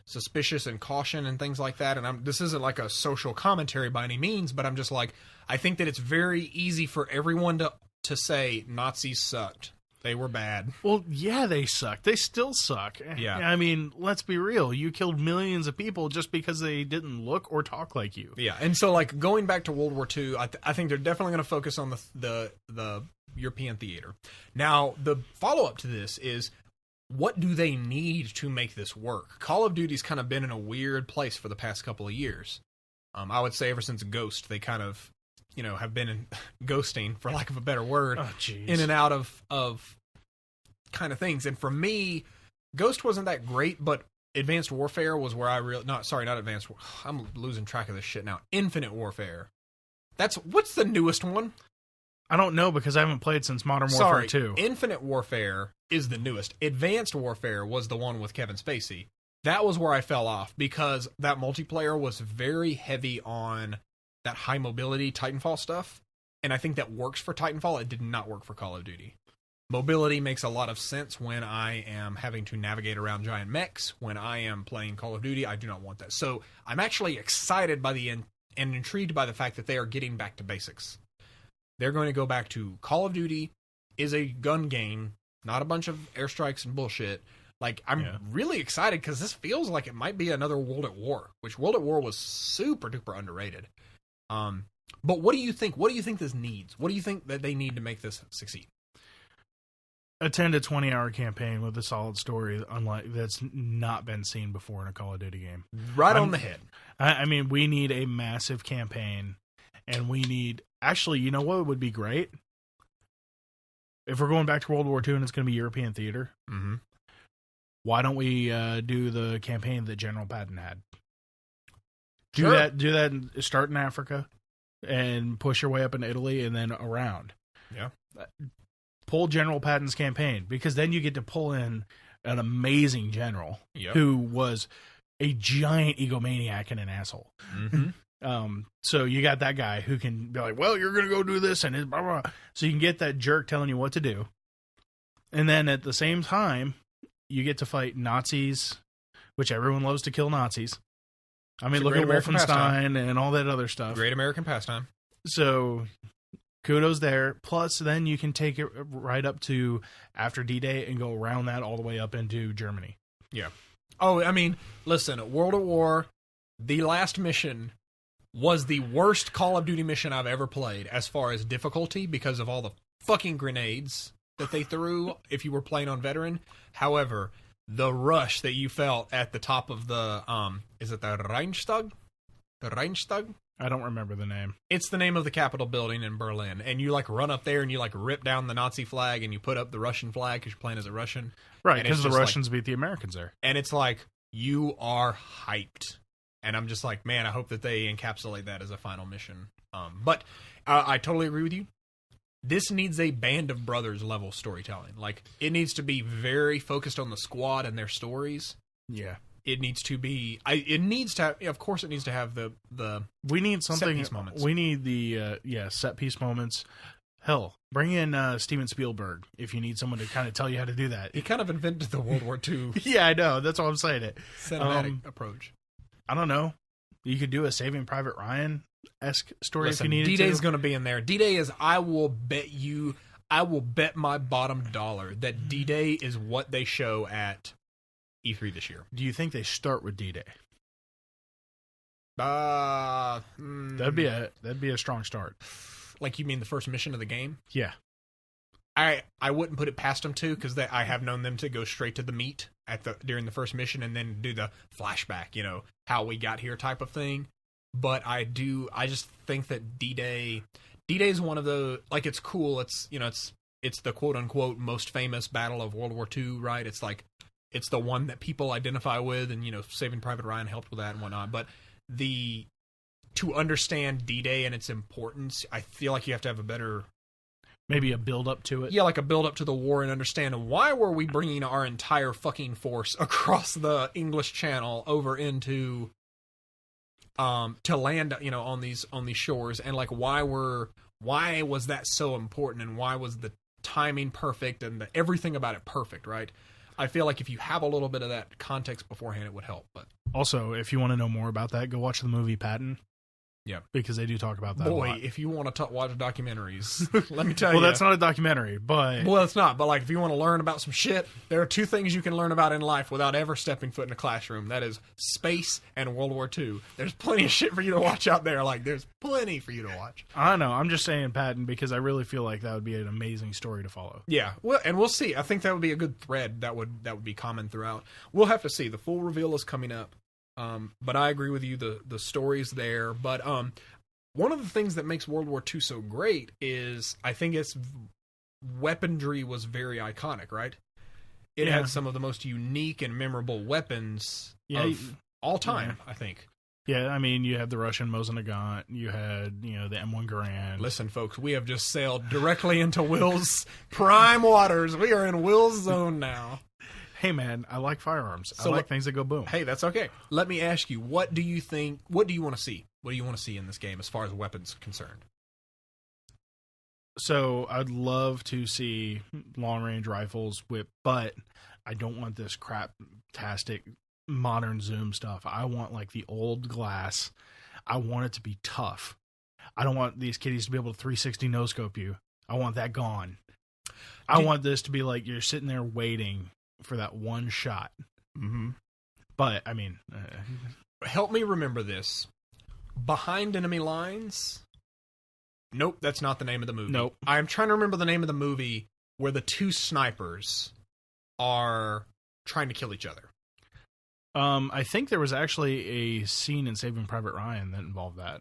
suspicious and caution and things like that. And this isn't like a social commentary by any means, but I'm just like, I think that it's very easy for everyone to say Nazis sucked. They were bad. Well, yeah, they suck. They still suck. Yeah. I mean, let's be real. You killed millions of people just because they didn't look or talk like you. Yeah, and so like going back to World War II, I think they're definitely going to focus on the European theater. Now, the follow-up to this is, what do they need to make this work? Call of Duty's kind of been in a weird place for the past couple of years. I would say ever since Ghost, they kind of, have been in ghosting, for lack of a better word, in and out of kind of things. And for me, Ghost wasn't that great, but Advanced Warfare was where I not Advanced. I'm losing track of this shit now. Infinite Warfare. What's the newest one? I don't know because I haven't played since Modern Warfare 2. Infinite Warfare is the newest. Advanced Warfare was the one with Kevin Spacey. That was where I fell off because that multiplayer was very heavy on that high mobility Titanfall stuff. And I think that works for Titanfall. It did not work for Call of Duty. Mobility makes a lot of sense when I am having to navigate around giant mechs. When I am playing Call of Duty, I do not want that. So I'm actually excited by and intrigued by the fact that they are getting back to basics. They're going to go back to Call of Duty is a gun game, not a bunch of airstrikes and bullshit. Like, I'm really excited because this feels like it might be another World at War, which World at War was super duper underrated. But what do you think? What do you think this needs? What do you think that they need to make this succeed? A 10 to 20 hour campaign with a solid story, unlike that's not been seen before in a Call of Duty game. Right on the head. I mean, we need a massive campaign, and we need. Actually, you know what would be great? If we're going back to World War II and it's going to be European theater, why don't we do the campaign that General Patton had? Do that. Start in Africa and push your way up in Italy and then around. Yeah. Pull General Patton's campaign, because then you get to pull in an amazing general who was a giant egomaniac and an asshole. So you got that guy who can be like, well, you're going to go do this and blah, blah, blah. So you can get that jerk telling you what to do. And then at the same time, you get to fight Nazis, which everyone loves to kill Nazis. I mean, look at Wolfenstein and all that other stuff. Great American pastime. So kudos there. Plus, then you can take it right up to after D-Day and go around that all the way up into Germany. Yeah. Oh, I mean, listen, World at War, the last mission was the worst Call of Duty mission I've ever played as far as difficulty because of all the fucking grenades that they threw if you were playing on veteran. However, the rush that you felt at the top of the, is it the Reichstag? The Reichstag? I don't remember the name. It's the name of the Capitol building in Berlin. And you like run up there and you like rip down the Nazi flag and you put up the Russian flag because you're playing as a Russian. Right, because the Russians beat the Americans there. And it's like, you are hyped. And I'm just like, man, I hope that they encapsulate that as a final mission. But I totally agree with you. This needs a Band of Brothers level storytelling. Like, it needs to be very focused on the squad and their stories. Yeah. It needs to be. It needs to have. Of course, it needs to have the. We need something. Set piece moments. We need the set piece moments. Hell, bring in Steven Spielberg if you need someone to kind of tell you how to do that. He kind of invented the World War II. Yeah, I know. That's why I'm saying it. Cinematic approach. I don't know. You could do a Saving Private Ryan-esque story if you needed D-Day to. is going to be in there. D-Day is. I will bet my bottom dollar that D-Day is what they show at E3 this year. Do you think they start with D-Day? That'd That'd be a strong start. Like, you mean the first mission of the game? Yeah. I wouldn't put it past them to, because I have known them to go straight to the meat during the first mission and then do the flashback, how we got here type of thing. But I just think that D-Day is one of the, like, it's cool. It's the quote unquote most famous battle of World War II, right? It's like, it's the one that people identify with, and Saving Private Ryan helped with that and whatnot. But to understand D-Day and its importance, I feel like you have to have a better, maybe a build up to it. Yeah, like a build up to the war, and understand why were we bringing our entire fucking force across the English Channel over into to land, on these shores, and like why was that so important, and why was the timing perfect and everything about it perfect, right? I feel like if you have a little bit of that context beforehand, it would help. But also, if you want to know more about that, go watch the movie Patton. Yeah, because they do talk about that. Boy, a lot. if you want to watch documentaries, let me tell you. Well, that's not a documentary, but it's not. But like, if you want to learn about some shit, there are two things you can learn about in life without ever stepping foot in a classroom. That is space and World War II. There's plenty of shit for you to watch out there. Like, there's plenty for you to watch. I know. I'm just saying Patton because I really feel like that would be an amazing story to follow. Yeah. Well, and we'll see. I think that would be a good thread that would be common throughout. We'll have to see. The full reveal is coming up. But I agree with you. The story's there. But one of the things that makes World War II so great is I think its weaponry was very iconic, right? It had some of the most unique and memorable weapons of all time, I think. Yeah, I mean, you have the Russian Mosin-Nagant, you had, the M1 Garand. Listen, folks, we have just sailed directly into Will's prime waters. We are in Will's zone now. Hey, man, I like firearms. I like things that go boom. Hey, that's okay. Let me ask you, what do you want to see? What do you want to see in this game as far as weapons are concerned? So, I'd love to see long-range rifles, but I don't want this crap-tastic modern zoom stuff. I want, like, the old glass. I want it to be tough. I don't want these kiddies to be able to 360 no-scope you. I want that gone. I want this to be like you're sitting there waiting for that one shot. Mm-hmm. But, I mean... help me remember this. Behind Enemy Lines? Nope, that's not the name of the movie. Nope. I'm trying to remember the name of the movie where the two snipers are trying to kill each other. I think there was actually a scene in Saving Private Ryan that involved that.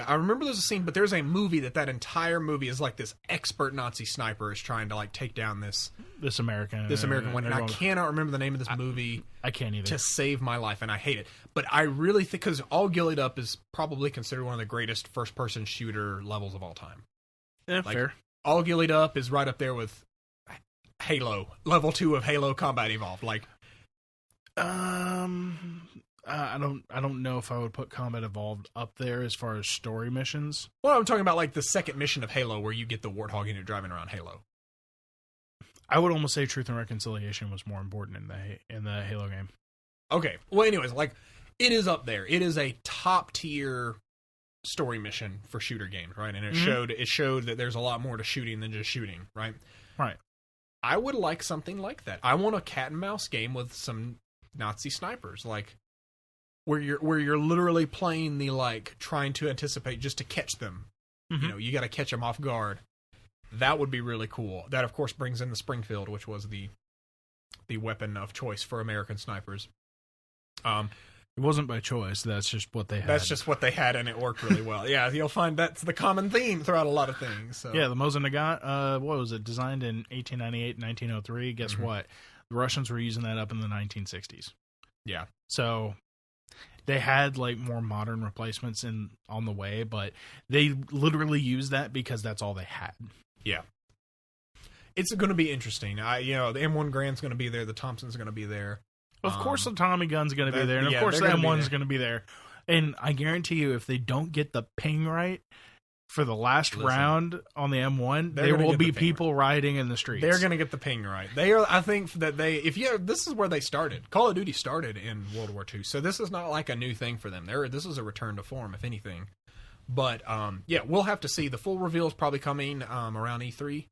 I remember there's a scene, but there's a movie that entire movie is like this expert Nazi sniper is trying to like take down this American one, and I cannot remember the name of this movie. I can't either. To save my life, and I hate it. But I really think, because All Gillied Up is probably considered one of the greatest first-person shooter levels of all time. Yeah, fair. All Gillied Up is right up there with Halo, level 2 of Halo Combat Evolved, like. I don't know if I would put Combat Evolved up there as far as story missions. Well, I'm talking about like the second mission of Halo where you get the Warthog and you're driving around Halo. I would almost say Truth and Reconciliation was more important in the Halo game. Okay. Well, anyways, like, it is up there. It is a top tier story mission for shooter games, right? And it showed that there's a lot more to shooting than just shooting, right? Right. I would like something like that. I want a cat and mouse game with some Nazi snipers, like where you're literally playing the like trying to anticipate just to catch them. Mm-hmm. You got to catch them off guard. That would be really cool. That of course brings in the Springfield, which was the weapon of choice for American snipers. It wasn't by choice. That's just what they had. That's just what they had, and it worked really well. Yeah, you'll find that's the common theme throughout a lot of things. So. Yeah, the Mosin-Nagant, what was it? Designed in 1898 and 1903. Guess what? The Russians were using that up in the 1960s. Yeah. So they had like more modern replacements on the way, but they literally used that because that's all they had. Yeah. It's going to be interesting. The M1 Grand's going to be there. The Thompson's going to be there. Of course the Tommy gun's going to be there, and of course the M1's going to be there. And I guarantee you, if they don't get the ping right for the last round on the M1, there will be people rioting in the streets. They're going to get the ping right. They are. I think that this is where they started. Call of Duty started in World War II, so this is not like a new thing for them. This is a return to form, if anything. But we'll have to see. The full reveal is probably coming around E3,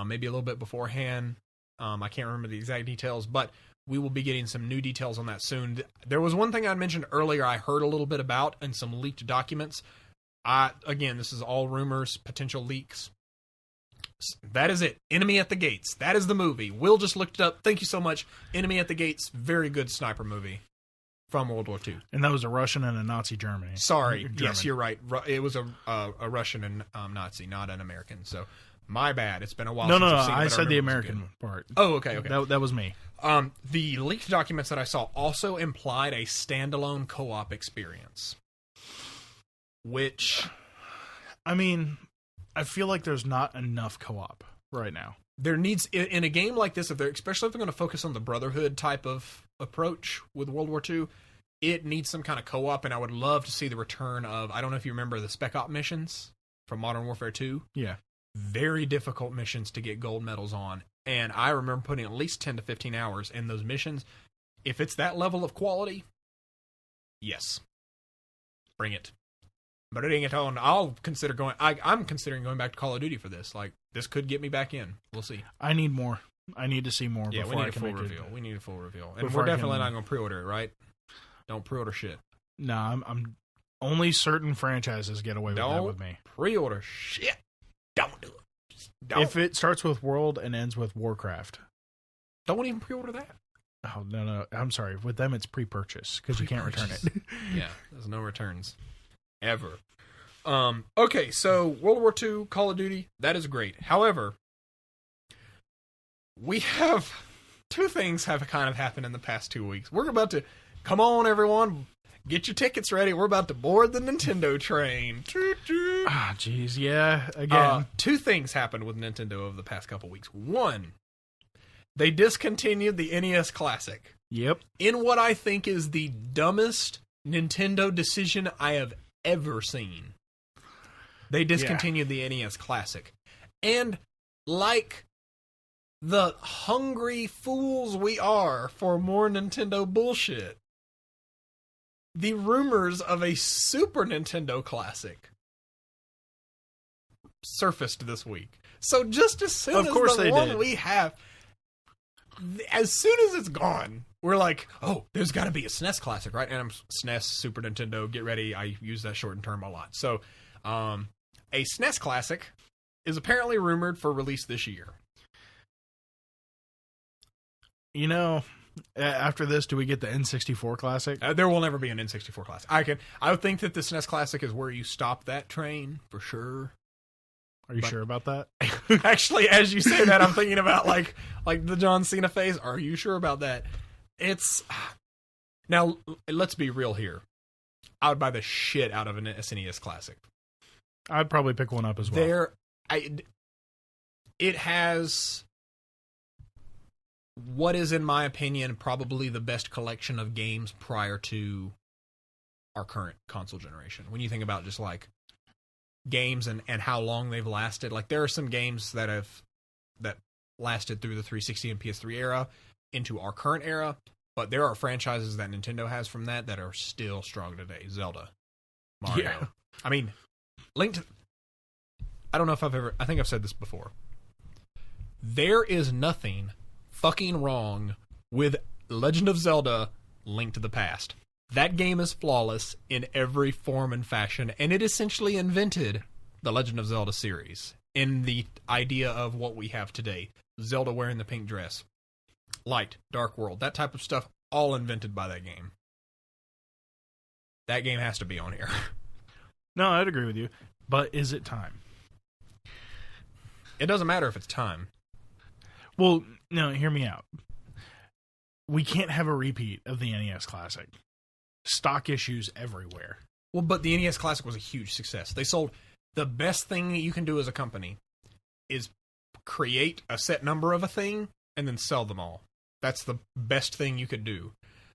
maybe a little bit beforehand. I can't remember the exact details, but we will be getting some new details on that soon. There was one thing I mentioned earlier I heard a little bit about in some leaked documents. Again, this is all rumors, potential leaks. That is it. Enemy at the Gates. That is the movie. Will just looked it up. Thank you so much. Enemy at the Gates. Very good sniper movie from World War II. And that was a Russian and a Nazi Germany. Sorry. Yes, you're right. It was a Russian and Nazi, not an American. So my bad. It's been a while since I've seen it. I said the American part. Oh, okay. That was me. The leaked documents that I saw also implied a standalone co-op experience. Which, I mean, I feel like there's not enough co-op right now. There needs, in a game like this, especially if they're going to focus on the Brotherhood type of approach with World War II, it needs some kind of co-op, and I would love to see the return of, I don't know if you remember the Spec Op missions from Modern Warfare 2. Yeah. Very difficult missions to get gold medals on, and I remember putting at least 10 to 15 hours in those missions. If it's that level of quality, yes. Bring it. Bring it on. I'll consider going. I'm considering going back to Call of Duty for this. Like, this could get me back in. We'll see. I need more. I need to see more. Yeah, before we need I a can full make reveal. It. We need a full reveal, and we're definitely not going to pre-order it, right? Don't pre-order shit. No, I'm only certain franchises get away with that with me. Pre-order shit. Don't do it. Just don't. If it starts with World and ends with Warcraft, don't even pre-order that. Oh no! I'm sorry. With them, it's pre-purchase because you can't return it. Yeah, there's no returns ever. Okay, so World War II, Call of Duty, that is great. However, we have two things have kind of happened in the past 2 weeks. We're about to, come on everyone, get your tickets ready. We're about to board the Nintendo train. Ah, jeez, yeah, again. Two things happened with Nintendo over the past couple weeks. One, they discontinued the NES Classic. Yep. In what I think is the dumbest Nintendo decision I have ever seen. They discontinued the NES Classic. And like the hungry fools we are for more Nintendo bullshit, the rumors of a Super Nintendo Classic surfaced this week. So just as soon as the one we have, as soon as it's gone, we're like, oh, there's got to be a SNES Classic, right? And I'm SNES, Super Nintendo, get ready. I use that shortened term a lot. So, a SNES Classic is apparently rumored for release this year. You know, after this, do we get the N64 Classic? There will never be an N64 Classic. I would think that the SNES Classic is where you stop that train, for sure. Are you sure about that? Actually, as you say that, I'm thinking about like the John Cena face. Are you sure about that? Now, let's be real here. I would buy the shit out of an SNES Classic. I'd probably pick one up as well. It has what is, in my opinion, probably the best collection of games prior to our current console generation. When you think about just like games and how long they've lasted, like there are some games that lasted through the 360 and PS3 era into our current era, but there are franchises that Nintendo has from that are still strong today. Zelda, Mario. Yeah. I mean, I don't know if I think I've said this before. There is nothing fucking wrong with Legend of Zelda: Link to the Past. That game is flawless in every form and fashion, and it essentially invented the Legend of Zelda series in the idea of what we have today. Zelda wearing the pink dress. Light, Dark World, that type of stuff, all invented by that game. That game has to be on here. No, I'd agree with you. But is it time? It doesn't matter if it's time. Well, no, hear me out. We can't have a repeat of the NES Classic. Stock issues everywhere. Well, but the NES Classic was a huge success. They sold. The best thing you can do as a company is create a set number of a thing and then sell them all. That's the best thing you could do.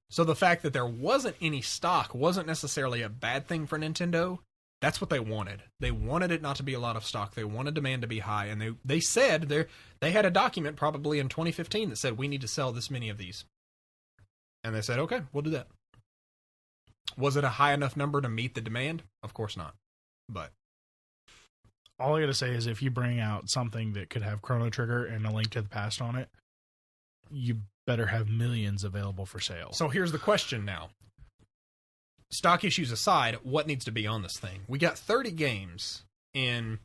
So the fact that there wasn't any stock wasn't necessarily a bad thing for Nintendo. That's what they wanted. They wanted it not to be a lot of stock. They wanted demand to be high, and they said they had a document probably in 2015 that said we need to sell this many of these. And they said, okay, we'll do that. Was it a high enough number to meet the demand? Of course not. But all I gotta say is if you bring out something that could have Chrono Trigger and A Link to the Past on it, you better have millions available for sale. So here's the question now. stock issues aside, what needs to be on this thing? We got 30 games in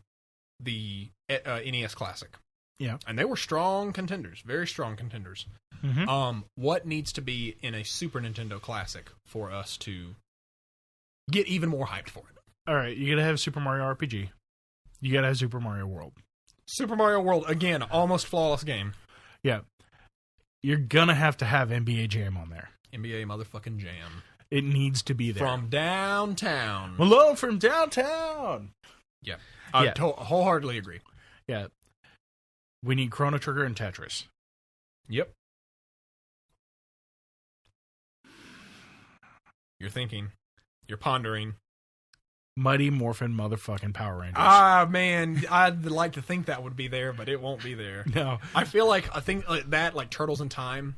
the NES Classic. Yeah. And they were strong contenders, very strong contenders. Mm-hmm. What needs to be in a Super Nintendo Classic for us to get even more hyped for it? All right, you gotta have Super Mario RPG. You gotta have Super Mario World. Super Mario World, again, almost flawless game. Yeah. You're gonna have to have NBA Jam on there. NBA motherfucking Jam. It needs to be there. From downtown. Hello from downtown! Yeah. I wholeheartedly agree. Yeah. We need Chrono Trigger and Tetris. Yep. You're thinking. You're pondering. Mighty Morphin motherfucking Power Rangers. Ah, man. I'd like to think that would be there, but it won't be there. No. I feel like a thing like that, like Turtles in Time.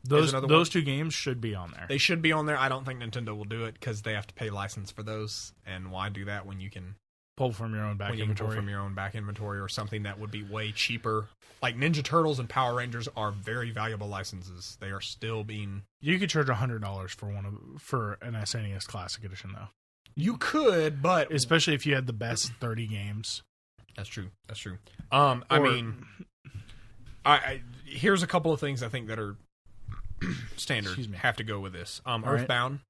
Those two games should be on there. They should be on there. I don't think Nintendo will do it because they have to pay license for those. And why do that when you can pull from your own back inventory? Pull from your own back inventory or something that would be way cheaper. Like Ninja Turtles and Power Rangers are very valuable licenses. They are still being. You could charge $100 for an SNES Classic Edition, though. You could, but especially if you had the best 30 games. That's true. That's true. I mean, here's a couple of things I think that are standard. Have to go with this. Earthbound. Right.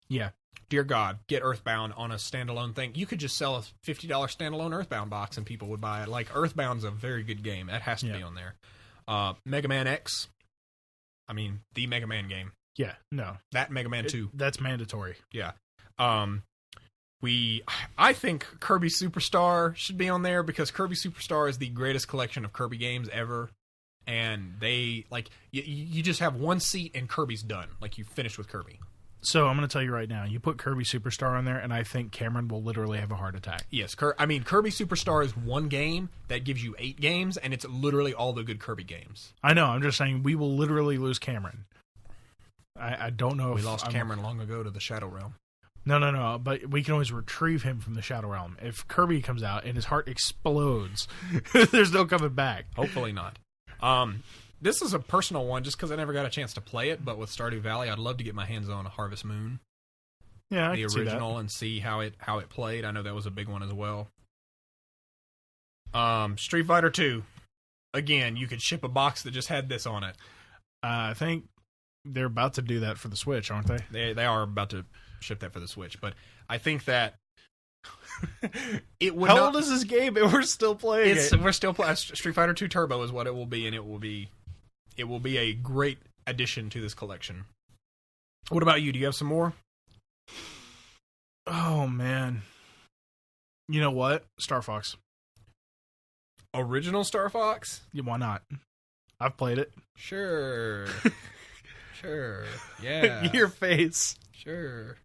Yeah. Dear God, get Earthbound on a standalone thing. You could just sell a $50 standalone Earthbound box and people would buy it. Like, Earthbound's a very good game. That has to be on there. Mega Man X. I mean, the Mega Man game. Yeah, no. That Mega Man 2. That's mandatory. Yeah. I think Kirby Superstar should be on there because Kirby Superstar is the greatest collection of Kirby games ever. And they, like, you just have one seat and Kirby's done. Like, you finished with Kirby. So I'm going to tell you right now, you put Kirby Superstar on there, and I think Cameron will literally have a heart attack. Yes, Kirby Superstar is one game that gives you 8 games, and it's literally all the good Kirby games. I know, I'm just saying, we will literally lose Cameron. I don't know if... We lost Cameron long ago to the Shadow Realm. No, but we can always retrieve him from the Shadow Realm. If Kirby comes out and his heart explodes, there's no coming back. Hopefully not. This is a personal one just because I never got a chance to play it, but with Stardew Valley, I'd love to get my hands on Harvest Moon. Yeah, I the can original see that. And see how it played. I know that was a big one as well. Street Fighter 2. Again, you could ship a box that just had this on it. I think they're about to do that for the Switch, aren't they? They are about to ship that for the Switch, but I think that it would. How old is this game? We're still playing it. We're still playing. Street Fighter 2 Turbo is what it will be, and it will be a great addition to this collection. What about you? Do you have some more? Oh man, you know what? Star Fox. Original Star Fox? Yeah, why not? I've played it. Sure. Sure. Yeah. Your face. Sure.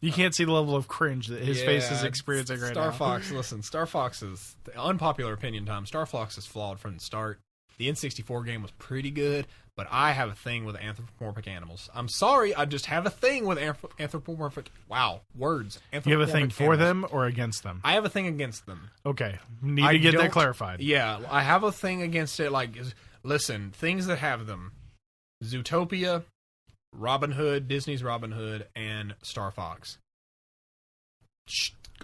You can't see the level of cringe that his face is experiencing right now. Star Fox, listen, Star Fox is, the unpopular opinion time, Star Fox is flawed from the start. The N64 game was pretty good, but I have a thing with anthropomorphic animals. I'm sorry, I just have a thing with anthropomorphic, words. You have a thing for them or against them? I have a thing against them. Okay, need to get that clarified. Yeah, I have a thing against it, like, listen, things that have them. Zootopia, Robin Hood, Disney's Robin Hood, and Star Fox.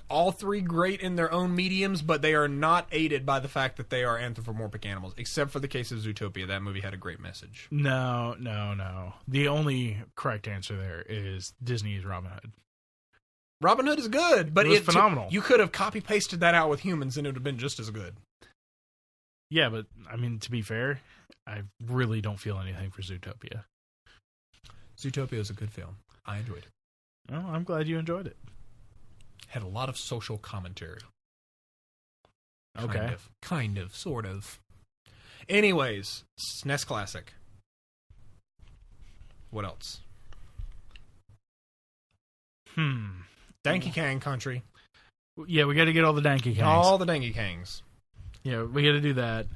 All three great in their own mediums, but they are not aided by the fact that they are anthropomorphic animals, except for the case of Zootopia. That movie had a great message. No. The only correct answer there is Disney's Robin Hood. Robin Hood is good, but it was phenomenal. You could have copy-pasted that out with humans, and it would have been just as good. Yeah, but, I mean, to be fair, I really don't feel anything for Zootopia. Zootopia is a good film. I enjoyed it. Well, I'm glad you enjoyed it. Had a lot of social commentary. Okay. Kind of, sort of. Anyways, SNES Classic. What else? Danky Kang Country. Yeah, we got to get all the Danky Kangs. All the Danky Kangs. Yeah, we got to do that.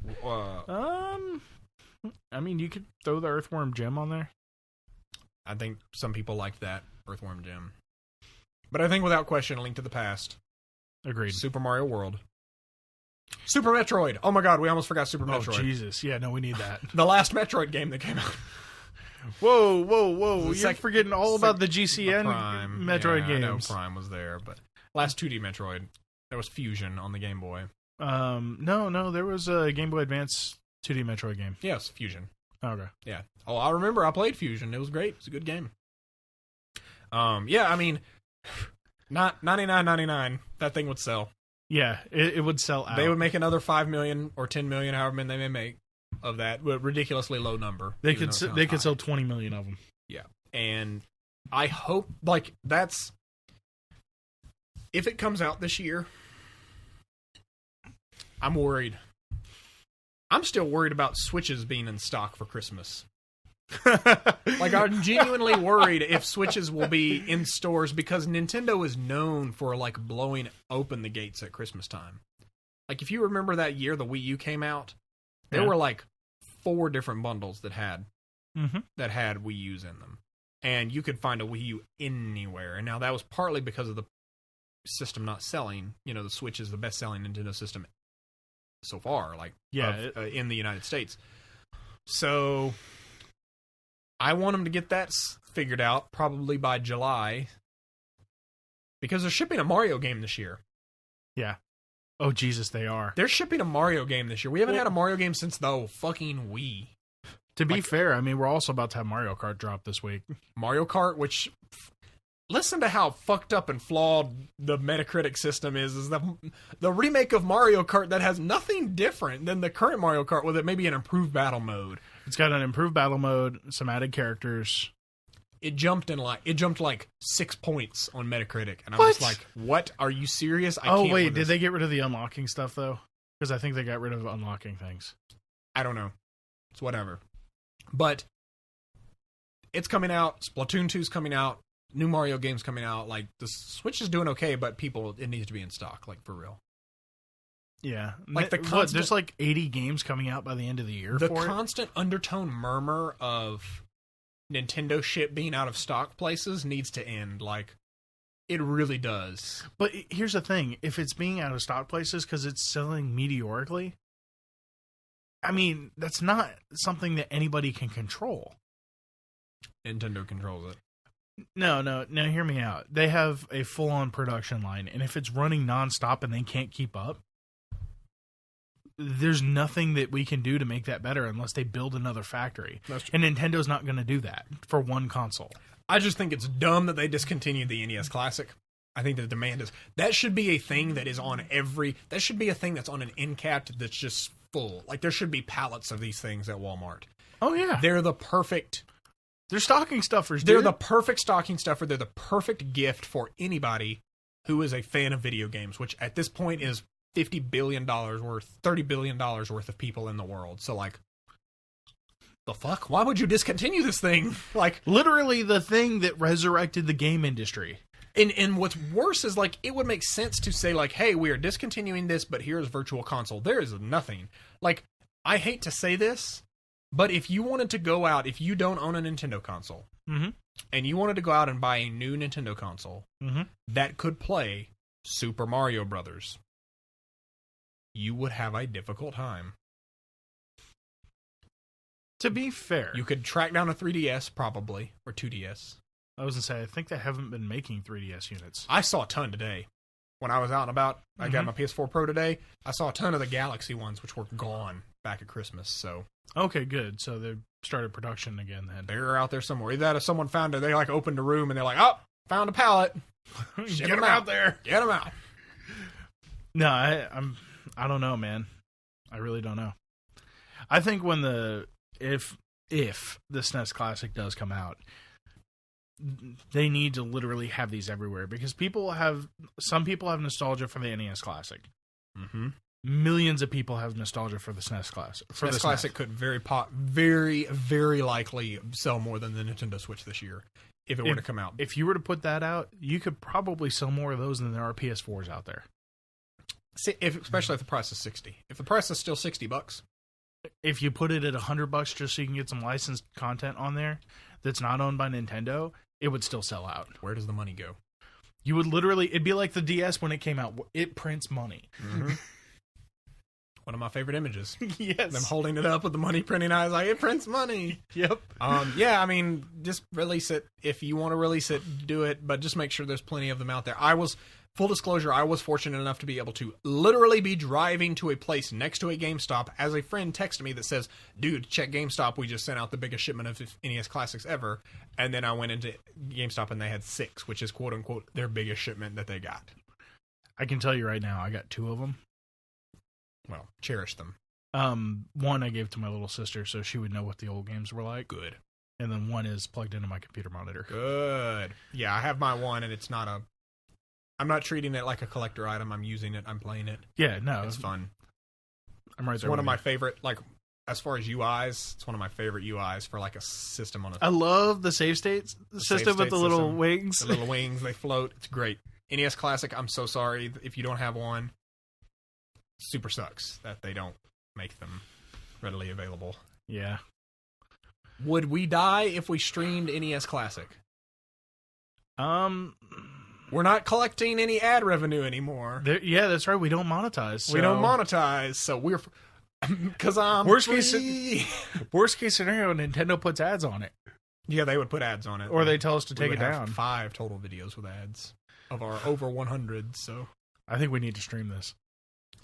I mean, you could throw the Earthworm Jim on there. I think some people liked that Earthworm Jim. But I think without question, A Link to the Past. Agreed. Super Mario World. Super Metroid. Oh my god, we almost forgot Super Metroid. Oh, Jesus. Yeah, no, we need that. The last Metroid game that came out. Whoa! You're forgetting all about the GCN Metroid games. I know Prime was there, but last 2D Metroid, there was Fusion on the Game Boy. No, there was a Game Boy Advance 2D Metroid game. Yes, Fusion. Okay. Yeah. Oh, I remember I played Fusion. It was great. It's a good game. Yeah, I mean, not $99.99. That thing would sell. Yeah, it would sell out. They would make another 5 million or 10 million, however many they may make of that. Ridiculously low number. They could sell 20 million of them. Yeah, and I hope that's if it comes out this year. I'm worried. I'm still worried about Switches being in stock for Christmas. I'm genuinely worried if Switches will be in stores because Nintendo is known for blowing open the gates at Christmas time. If you remember that year the Wii U came out, there were 4 different bundles that had Wii U's in them, and you could find a Wii U anywhere. And now that was partly because of the system not selling. The Switch is the best-selling Nintendo system so far, in the United States. So I want them to get that figured out probably by July because they're shipping a Mario game this year. Yeah. Oh, Jesus, they are. They're shipping a Mario game this year. We haven't had a Mario game since the fucking Wii. To be fair, I mean, we're also about to have Mario Kart drop this week. Mario Kart, which... Listen to how fucked up and flawed the Metacritic system is the remake of Mario Kart that has nothing different than the current Mario Kart with it maybe an improved battle mode. It's got an improved battle mode, some added characters. It jumped 6 points on Metacritic, and I was like, "What? Are you serious?" Did they get rid of the unlocking stuff though? Because I think they got rid of unlocking things. I don't know. It's whatever. But it's coming out. Splatoon 2's coming out. New Mario games coming out. The Switch is doing okay, but it needs to be in stock, for real. Yeah. There's 80 games coming out by the end of the year for it? The constant undertone murmur of Nintendo shit being out of stock places needs to end. It really does. But here's the thing. If it's being out of stock places because it's selling meteorically, I mean, that's not something that anybody can control. Nintendo controls it. No, hear me out. They have a full-on production line, and if it's running nonstop and they can't keep up, there's nothing that we can do to make that better unless they build another factory. That's true. And Nintendo's not going to do that for one console. I just think it's dumb that they discontinued the NES Classic. I think the demand is... That should be a thing that is on every... That should be a thing that's on an end cap that's just full. There should be pallets of these things at Walmart. Oh, yeah. They're the perfect... They're stocking stuffers, dude. They're the perfect stocking stuffer. They're the perfect gift for anybody who is a fan of video games, which at this point is $50 billion worth, $30 billion worth of people in the world. So, the fuck? Why would you discontinue this thing? Literally the thing that resurrected the game industry. And what's worse is, it would make sense to say, hey, we are discontinuing this, but here's Virtual Console. There is nothing. I hate to say this, but if you wanted to go out, if you don't own a Nintendo console, and you wanted to go out and buy a new Nintendo console that could play Super Mario Brothers, you would have a difficult time. To be fair, you could track down a 3DS, probably, or 2DS. I was going to say, I think they haven't been making 3DS units. I saw a ton today. When I was out and about, I got my PS4 Pro today, I saw a ton of the Galaxy ones, which were gone back at Christmas, so... Okay, good. So they started production again then. They're out there somewhere. Either that or someone found it. They opened a room and they're like, oh, found a pallet. Get them out there. Get them out. No, I don't know, man. I really don't know. I think when if the SNES Classic does come out, they need to literally have these everywhere because some people have nostalgia for the NES Classic. Mm-hmm. Millions of people have nostalgia for the SNES Classic. SNES Classic could very, very likely sell more than the Nintendo Switch this year if it were to come out. If you were to put that out, you could probably sell more of those than there are PS4s out there. Especially if the price is $60. If the price is still $60, if you put it at $100 just so you can get some licensed content on there that's not owned by Nintendo, it would still sell out. Where does the money go? You would literally, it'd be like the DS when it came out. It prints money. Mm-hmm. One of my favorite images. Yes. Them holding it up with the money printing eyes like, it prints money. Yep. Yeah, I mean, just release it. If you want to release it, do it, but just make sure there's plenty of them out there. Full disclosure, I was fortunate enough to be able to literally be driving to a place next to a GameStop as a friend texted me that says, dude, check GameStop. We just sent out the biggest shipment of NES Classics ever. And then I went into GameStop and they had 6, which is quote unquote their biggest shipment that they got. I can tell you right now, I got 2 of them. Well, cherish them. One I gave to my little sister so she would know what the old games were like. Good. And then one is plugged into my computer monitor. Good. Yeah, I have my one and it's not I'm not treating it like a collector item. I'm using it. I'm playing it. Yeah, no. It's fun. I'm right It's there. one of my favorite, like, as far as UIs, it's one of my favorite UIs for, like, a system on a... I love the save state system with the little wings. The little wings, they float. It's great. NES Classic, I'm so sorry if you don't have one. Super sucks that they don't make them readily available. Yeah. Would we die if we streamed NES Classic? We're not collecting any ad revenue anymore. Yeah, that's right. We don't monetize. So. We don't monetize, so we're... Because I'm worst free. case scenario, Nintendo puts ads on it. Yeah, they would put ads on it. Or they tell us to take it have down. 5 total videos with ads of our over 100, so... I think we need to stream this.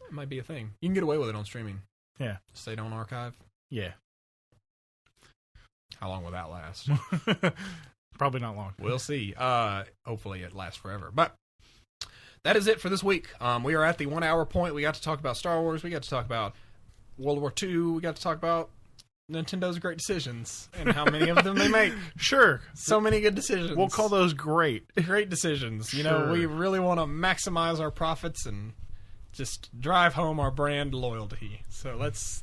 It might be a thing. You can get away with it on streaming. Yeah. Say don't archive. Yeah. How long will that last? Probably not long. We'll see. Hopefully it lasts forever. But that is it for this week. We are at the 1 hour point. We got to talk about Star Wars. We got to talk about World War II. We got to talk about Nintendo's great decisions and how many of them they make. Sure. So many good decisions. We'll call those great. Great decisions. You know, we really want to maximize our profits and just drive home our brand loyalty. So let's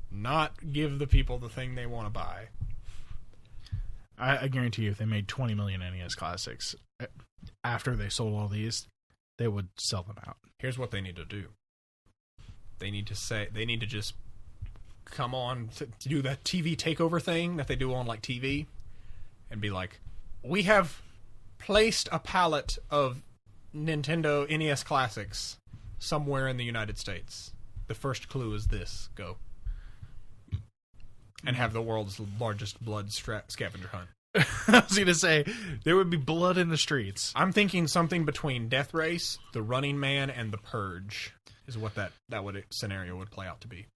not give the people the thing they want to buy. I guarantee you if they made 20 million NES Classics after they sold all these, they would sell them out. Here's what they need to do. They need to just come on to do that TV takeover thing that they do on like TV and be like, we have placed a pallet of Nintendo NES Classics somewhere in the United States. The first clue is this. Go. And have the world's largest blood scavenger hunt. I was going to say, there would be blood in the streets. I'm thinking something between Death Race, The Running Man, and The Purge is what that scenario would play out to be.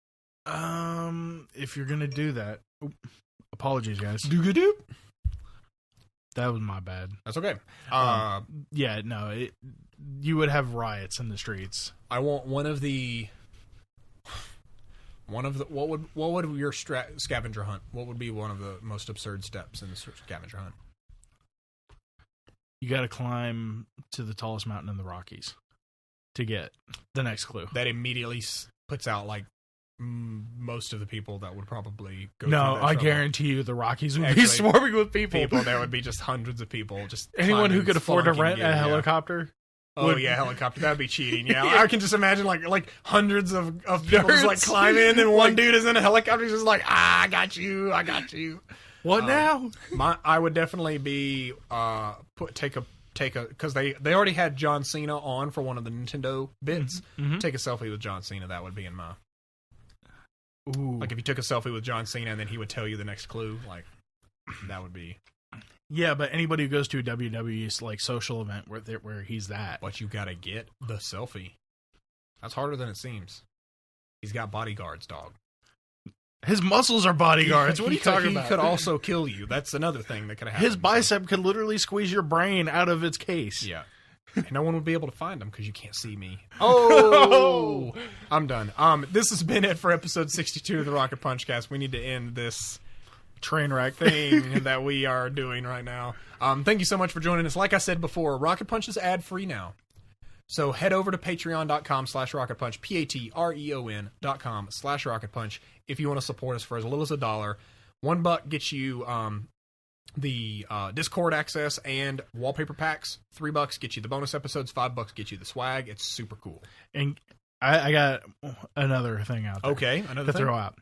If you're going to do that... Apologies, guys. Doo-ga-doo. That was my bad. That's okay. Yeah, no. You would have riots in the streets. I want one of the what would your scavenger hunt? What would be one of the most absurd steps in the scavenger hunt? You got to climb to the tallest mountain in the Rockies to get the next clue. That immediately puts out like most of the people that would probably go. No, I guarantee you the Rockies would be swarming with people. There would be just hundreds of people. Just anyone who could afford to rent a helicopter. Oh yeah, helicopter. That'd be cheating. Yeah, I can just imagine like hundreds of people just like climb in, and one dude is in a helicopter. He's just like, I got you. What now? I would definitely be take a because they already had John Cena on for one of the Nintendo bits. Mm-hmm. Take a selfie with John Cena. That would be in my. Ooh. Like if you took a selfie with John Cena and then he would tell you the next clue, like that would be. Yeah, but anybody who goes to a WWE's like social event where he's that. But you gotta get the selfie. That's harder than it seems. He's got bodyguards, dog. His muscles are bodyguards. What are you talking about? He could also kill you. That's another thing that could happen. His bicep could literally squeeze your brain out of its case. Yeah. And no one would be able to find him because you can't see me. Oh! I'm done. This has been it for episode 62 of the Rocket Punch Cast. We need to end this train wreck thing that we are doing right now. Thank you so much for joining us. Like I said before, Rocket Punch is ad-free now. So head over to patreon.com/rocketpunch, patreon.com/rocketpunch if you want to support us for as little as $1. $1 gets you the Discord access and wallpaper packs. $3 gets you the bonus episodes. $5 gets you the swag. It's super cool. And I got another thing out there. Okay, another thing? Throw out.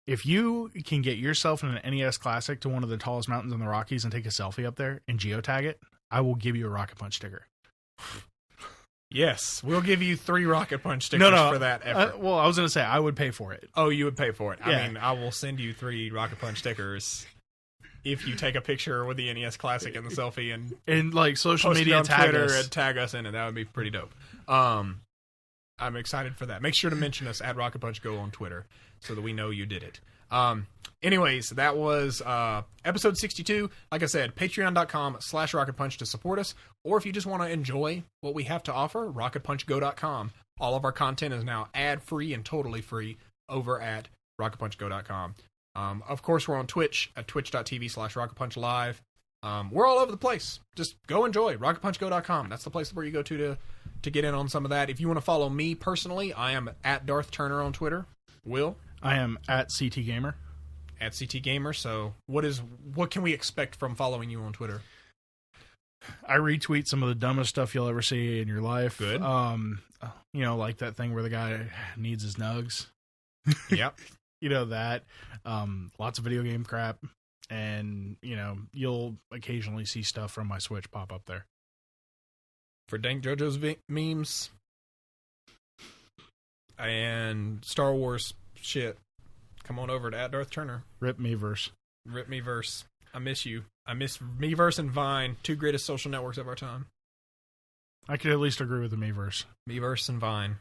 If you can get yourself in an NES Classic to one of the tallest mountains in the Rockies and take a selfie up there and geotag it, I will give you a Rocket Punch sticker. Yes, we'll give you 3 Rocket Punch stickers for that effort. Well, I was going to say, I would pay for it. Oh, you would pay for it. Yeah. I mean, I will send you 3 Rocket Punch stickers if you take a picture with the NES Classic and the selfie and like social post media it on tag Twitter us. and tag us in it. That would be pretty dope. I'm excited for that. Make sure to mention us at Rocket Punch Go on Twitter so that we know you did it. Anyways, that was episode 62. Like I said, patreon.com/Rocket Punch to support us. Or if you just want to enjoy what we have to offer, rocketpunchgo.com. All of our content is now ad-free and totally free over at rocketpunchgo.com. Of course, we're on Twitch at twitch.tv/RocketPunchLive. We're all over the place. Just go enjoy. RocketPunchGo.com. That's the place where you go to get in on some of that. If you want to follow me personally, I am at Darth Turner on Twitter. Will? I am at CT Gamer. At CT Gamer. So what can we expect from following you on Twitter? I retweet some of the dumbest stuff you'll ever see in your life. Good. Like that thing where the guy needs his nugs. Yep. That. Lots of video game crap. And, you'll occasionally see stuff from my Switch pop up there. For Dank JoJo's memes and Star Wars shit, come on over to @Darth Turner. Rip Meverse. Rip Meverse. I miss you. I miss Meverse and Vine, 2 greatest social networks of our time. I could at least agree with the Meverse. Meverse and Vine.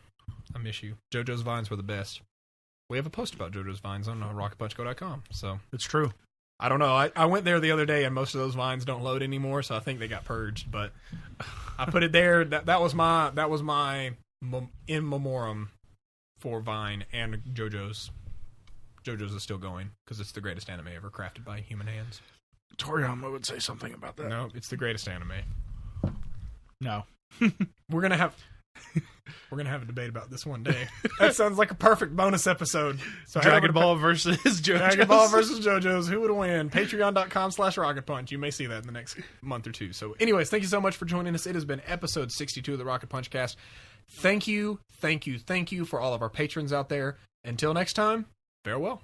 I miss you. JoJo's Vines were the best. We have a post about JoJo's Vines on rocketpunchgo.com. So it's true. I don't know. I went there the other day, and most of those vines don't load anymore, so I think they got purged. But I put it there. That was my in memoriam for Vine and JoJo's. JoJo's is still going because it's the greatest anime ever crafted by human hands. Toriyama would say something about that. No, it's the greatest anime. No, we're gonna have a debate about this one day. That sounds like a perfect bonus episode. So Dragon Ball versus JoJo's. Dragon Ball versus JoJo's. Who would win? Patreon.com/Rocket Punch. You may see that in the next month or two. So anyways, thank you so much for joining us. It has been episode 62 of the Rocket Punch Cast. Thank you for all of our patrons out there. Until next time, farewell.